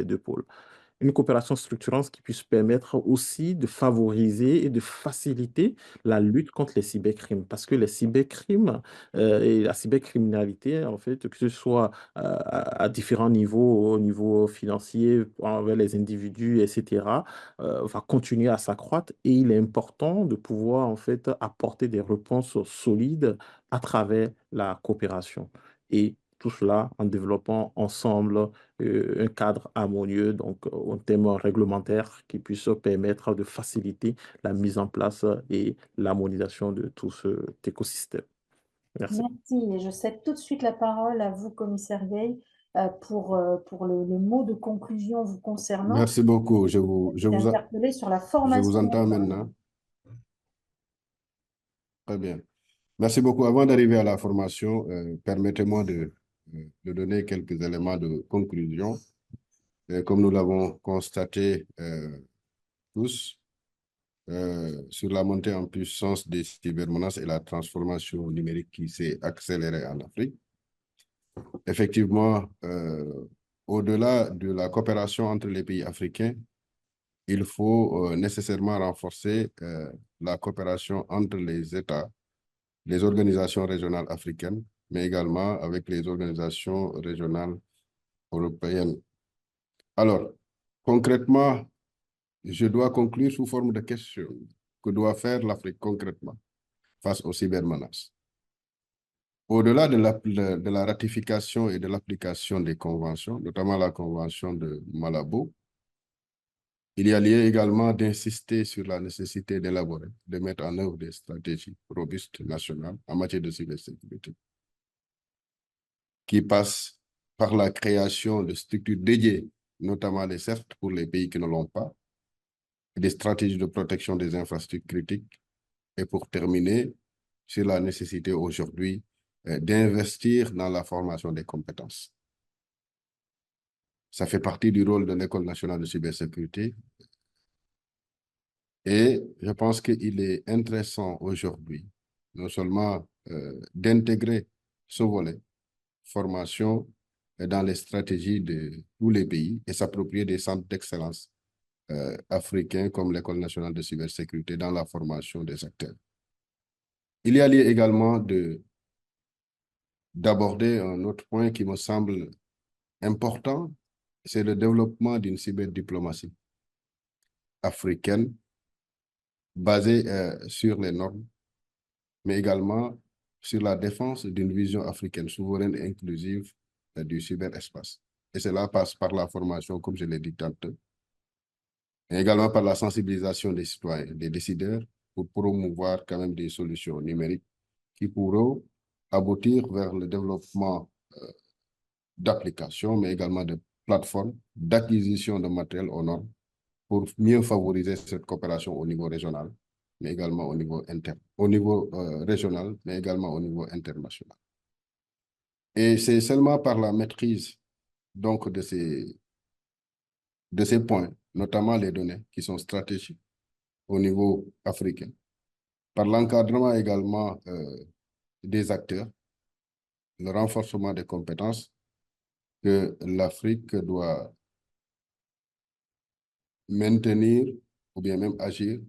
deux pôles, une coopération structurante qui puisse permettre aussi de favoriser et de faciliter la lutte contre les cybercrimes. Parce que les cybercrimes et la cybercriminalité, en fait, que ce soit à différents niveaux, au niveau financier, envers les individus, etc., va continuer à s'accroître et il est important de pouvoir, en fait, apporter des réponses solides à travers la coopération. Et tout cela en développant ensemble un cadre harmonieux, donc un thème réglementaire qui puisse permettre de faciliter la mise en place et l'harmonisation de tout cet écosystème. Merci. Merci. Et je cède tout de suite la parole à vous, commissaire Gay, pour le mot de conclusion vous concernant. Merci beaucoup. Interpellé sur la Je vous formation. entends maintenant. Très bien. Merci beaucoup. Avant d'arriver à la formation, permettez-moi de donner quelques éléments de conclusion. Comme nous l'avons constaté tous, sur la montée en puissance des cybermenaces et la transformation numérique qui s'est accélérée en Afrique. Effectivement, au-delà de la coopération entre les pays africains, il faut nécessairement renforcer la coopération entre les États, les organisations régionales africaines, mais également avec les organisations régionales européennes. Alors, concrètement, je dois conclure sous forme de question. Que doit faire l'Afrique concrètement face aux cybermenaces? Au-delà de la ratification et de l'application des conventions, notamment la convention de Malabo, Il y a lieu également d'insister sur la nécessité d'élaborer, de mettre en œuvre des stratégies robustes nationales en matière de cybersécurité, qui passent par la création de structures dédiées, notamment les CERT pour les pays qui ne l'ont pas, et des stratégies de protection des infrastructures critiques. Et pour terminer, sur la nécessité aujourd'hui d'investir dans la formation des compétences. Ça fait partie du rôle de l'École nationale de cybersécurité. Et je pense qu'il est intéressant aujourd'hui, non seulement d'intégrer ce volet, formation, dans les stratégies de tous les pays et s'approprier des centres d'excellence africains comme l'École nationale de cybersécurité dans la formation des acteurs. Il y a lieu également d'aborder un autre point qui me semble important, c'est le développement d'une cyberdiplomatie africaine basée sur les normes, mais également sur la défense d'une vision africaine souveraine et inclusive du cyberespace. Et cela passe par la formation, comme je l'ai dit tantôt, et également par la sensibilisation des citoyens, des décideurs, pour promouvoir quand même des solutions numériques qui pourront aboutir vers le développement d'applications, mais également de plateformes d'acquisition de matériel aux normes pour mieux favoriser cette coopération au niveau régional, mais également au niveau régional, mais également au niveau international. Et c'est seulement par la maîtrise donc de ces points, notamment les données qui sont stratégiques au niveau africain, par l'encadrement également des acteurs, le renforcement des compétences, que l'Afrique doit maintenir ou bien même agir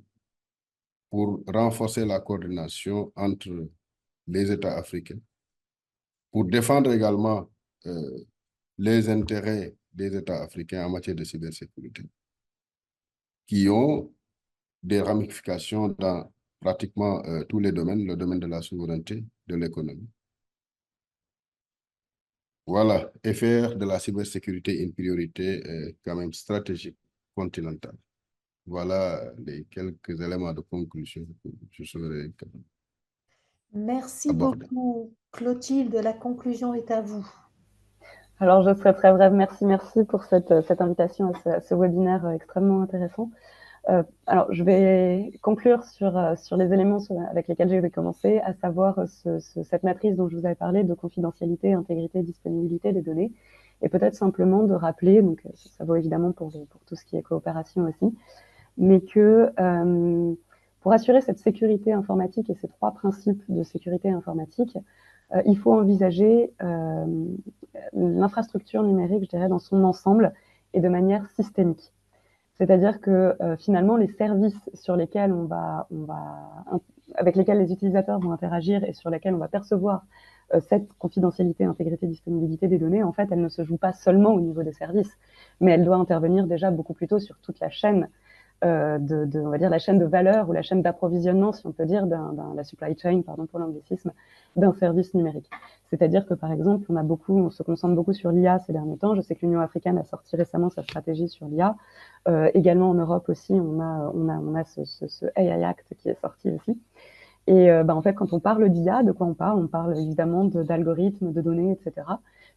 pour renforcer la coordination entre les États africains, pour défendre également les intérêts des États africains en matière de cybersécurité, qui ont des ramifications dans pratiquement tous les domaines, le domaine de la souveraineté, de l'économie. Voilà, et faire de la cybersécurité une priorité quand même stratégique continentale. Voilà les quelques éléments de conclusion que je souhaiterais Merci aborder. beaucoup, Clotilde. La conclusion est à vous. Alors, je serai très brève. Merci pour cette invitation à ce webinaire extrêmement intéressant. Alors, je vais conclure sur les éléments avec lesquels j'ai commencé, à savoir cette matrice dont je vous avais parlé de confidentialité, intégrité, disponibilité des données, et peut-être simplement de rappeler, donc ça vaut évidemment pour tout ce qui est coopération aussi, mais que pour assurer cette sécurité informatique et ces 3 principes de sécurité informatique, il faut envisager l'infrastructure numérique, je dirais, dans son ensemble et de manière systémique. C'est-à-dire que finalement, les services sur lesquels avec lesquels les utilisateurs vont interagir et sur lesquels on va percevoir cette confidentialité, intégrité, disponibilité des données, en fait, elle ne se joue pas seulement au niveau des services, mais elle doit intervenir déjà beaucoup plus tôt sur toute la chaîne on va dire la chaîne de valeur ou la chaîne d'approvisionnement, si on peut dire, la supply chain, pardon pour l'anglicisme, d'un service numérique. C'est-à-dire que, par exemple, on se concentre beaucoup sur l'IA ces derniers temps. Je sais que l'Union africaine a sorti récemment sa stratégie sur l'IA. Également en Europe aussi, on a ce AI Act qui est sorti aussi. Et en fait, quand on parle d'IA, de quoi on parle? On parle évidemment d'algorithmes, de données, etc.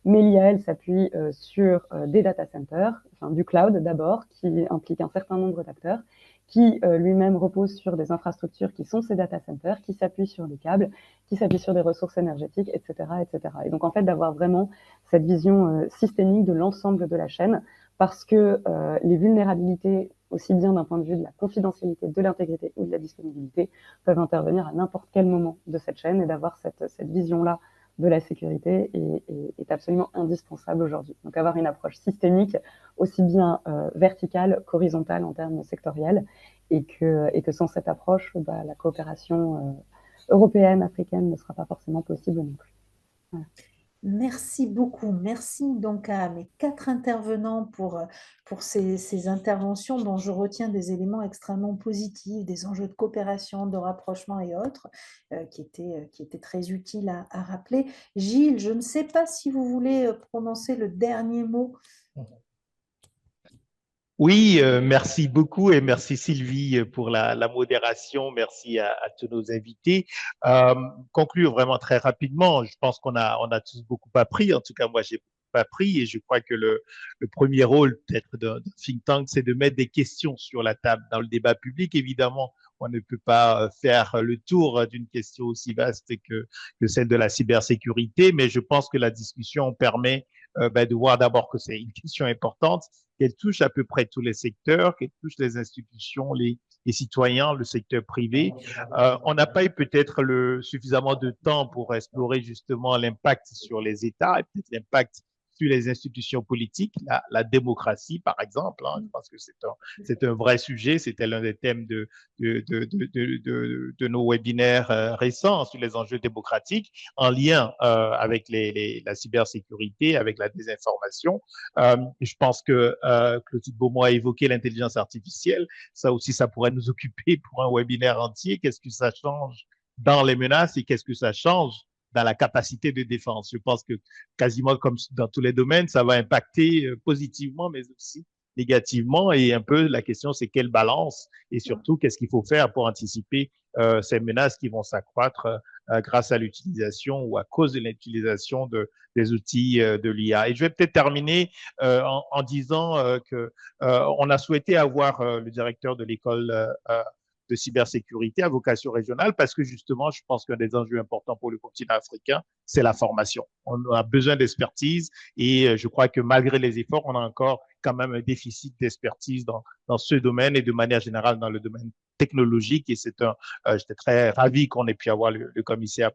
Mais l'IA, elle s'appuie sur des data centers, enfin du cloud d'abord, qui implique un certain nombre d'acteurs, qui lui-même repose sur des infrastructures qui sont ces data centers, qui s'appuient sur des câbles, qui s'appuient sur des ressources énergétiques, etc., etc. Et donc, en fait, d'avoir vraiment cette vision systémique de l'ensemble de la chaîne, parce que les vulnérabilités, aussi bien d'un point de vue de la confidentialité, de l'intégrité ou de la disponibilité, peuvent intervenir à n'importe quel moment de cette chaîne, et d'avoir cette vision-là de la sécurité est absolument indispensable aujourd'hui. Donc avoir une approche systémique, aussi bien verticale qu'horizontale en termes sectoriels, et que sans cette approche, la coopération européenne, africaine ne sera pas forcément possible non plus. Voilà. Merci beaucoup. Merci donc à mes 4 intervenants pour ces interventions dont je retiens des éléments extrêmement positifs, des enjeux de coopération, de rapprochement et autres, qui étaient très utiles à rappeler. Gilles, je ne sais pas si vous voulez prononcer le dernier mot. Oui, merci beaucoup et merci Sylvie pour la modération. Merci à tous nos invités. Conclure vraiment très rapidement, je pense qu'on a tous beaucoup appris. En tout cas, moi, j'ai beaucoup appris et je crois que le premier rôle peut-être d'un think tank, c'est de mettre des questions sur la table dans le débat public. Évidemment, on ne peut pas faire le tour d'une question aussi vaste que celle de la cybersécurité, mais je pense que la discussion permet de voir d'abord que c'est une question importante, qu'elle touche à peu près tous les secteurs, qu'elle touche les institutions, les citoyens, le secteur privé. On n'a pas eu peut-être suffisamment de temps pour explorer justement l'impact sur les États et peut-être l'impact sur les institutions politiques, la démocratie par exemple. Hein, je pense que c'est un vrai sujet, c'était l'un des thèmes de nos webinaires récents sur les enjeux démocratiques en lien avec la cybersécurité, avec la désinformation. Je pense que Clotilde Beaumont a évoqué l'intelligence artificielle. Ça aussi, ça pourrait nous occuper pour un webinaire entier. Qu'est-ce que ça change dans les menaces et qu'est-ce que ça change dans la capacité de défense? Je pense que quasiment comme dans tous les domaines, ça va impacter positivement, mais aussi négativement. Et un peu la question, c'est quelle balance et surtout qu'est-ce qu'il faut faire pour anticiper ces menaces qui vont s'accroître grâce à l'utilisation ou à cause de l'utilisation des outils de l'IA. Et je vais peut-être terminer en disant que on a souhaité avoir le directeur de l'école de cybersécurité à vocation régionale parce que justement, je pense qu'un des enjeux importants pour le continent africain, c'est la formation. On a besoin d'expertise et je crois que malgré les efforts, on a encore quand même un déficit d'expertise dans ce domaine et de manière générale dans le domaine technologique. Et j'étais très ravi qu'on ait pu avoir le commissaire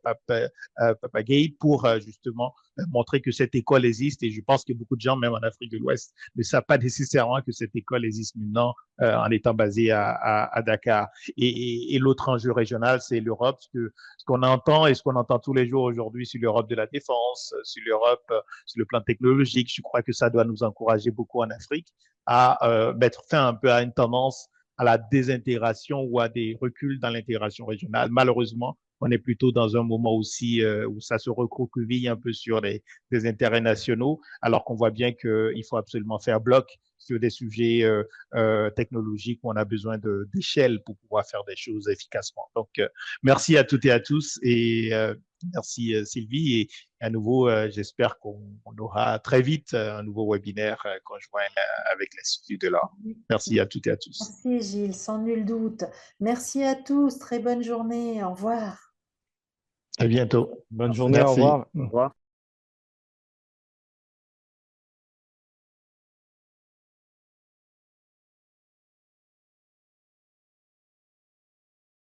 Papagay pour justement montrer que cette école existe. Et je pense que beaucoup de gens, même en Afrique de l'Ouest, ne savent pas nécessairement que cette école existe maintenant en étant basée à Dakar. Et l'autre enjeu régional, c'est l'Europe. Ce qu'on entend et ce qu'on entend tous les jours aujourd'hui sur l'Europe de la défense, sur l'Europe, sur le plan technologique, je crois que ça doit nous encourager beaucoup en Afrique à mettre fin un peu à une tendance à la désintégration ou à des reculs dans l'intégration régionale. Malheureusement, on est plutôt dans un moment aussi où ça se recroqueville un peu sur des intérêts nationaux, alors qu'on voit bien qu'il faut absolument faire bloc sur des sujets technologiques où on a besoin d'échelle pour pouvoir faire des choses efficacement. Donc, merci à toutes et à tous et merci Sylvie. Et à nouveau, j'espère qu'on aura très vite un nouveau webinaire conjoint avec l'Institut de l'Art. Merci à toutes et à tous. Merci Gilles, sans nul doute. Merci à tous, très bonne journée, au revoir. À bientôt. Bonne journée, au Merci. revoir. Au revoir.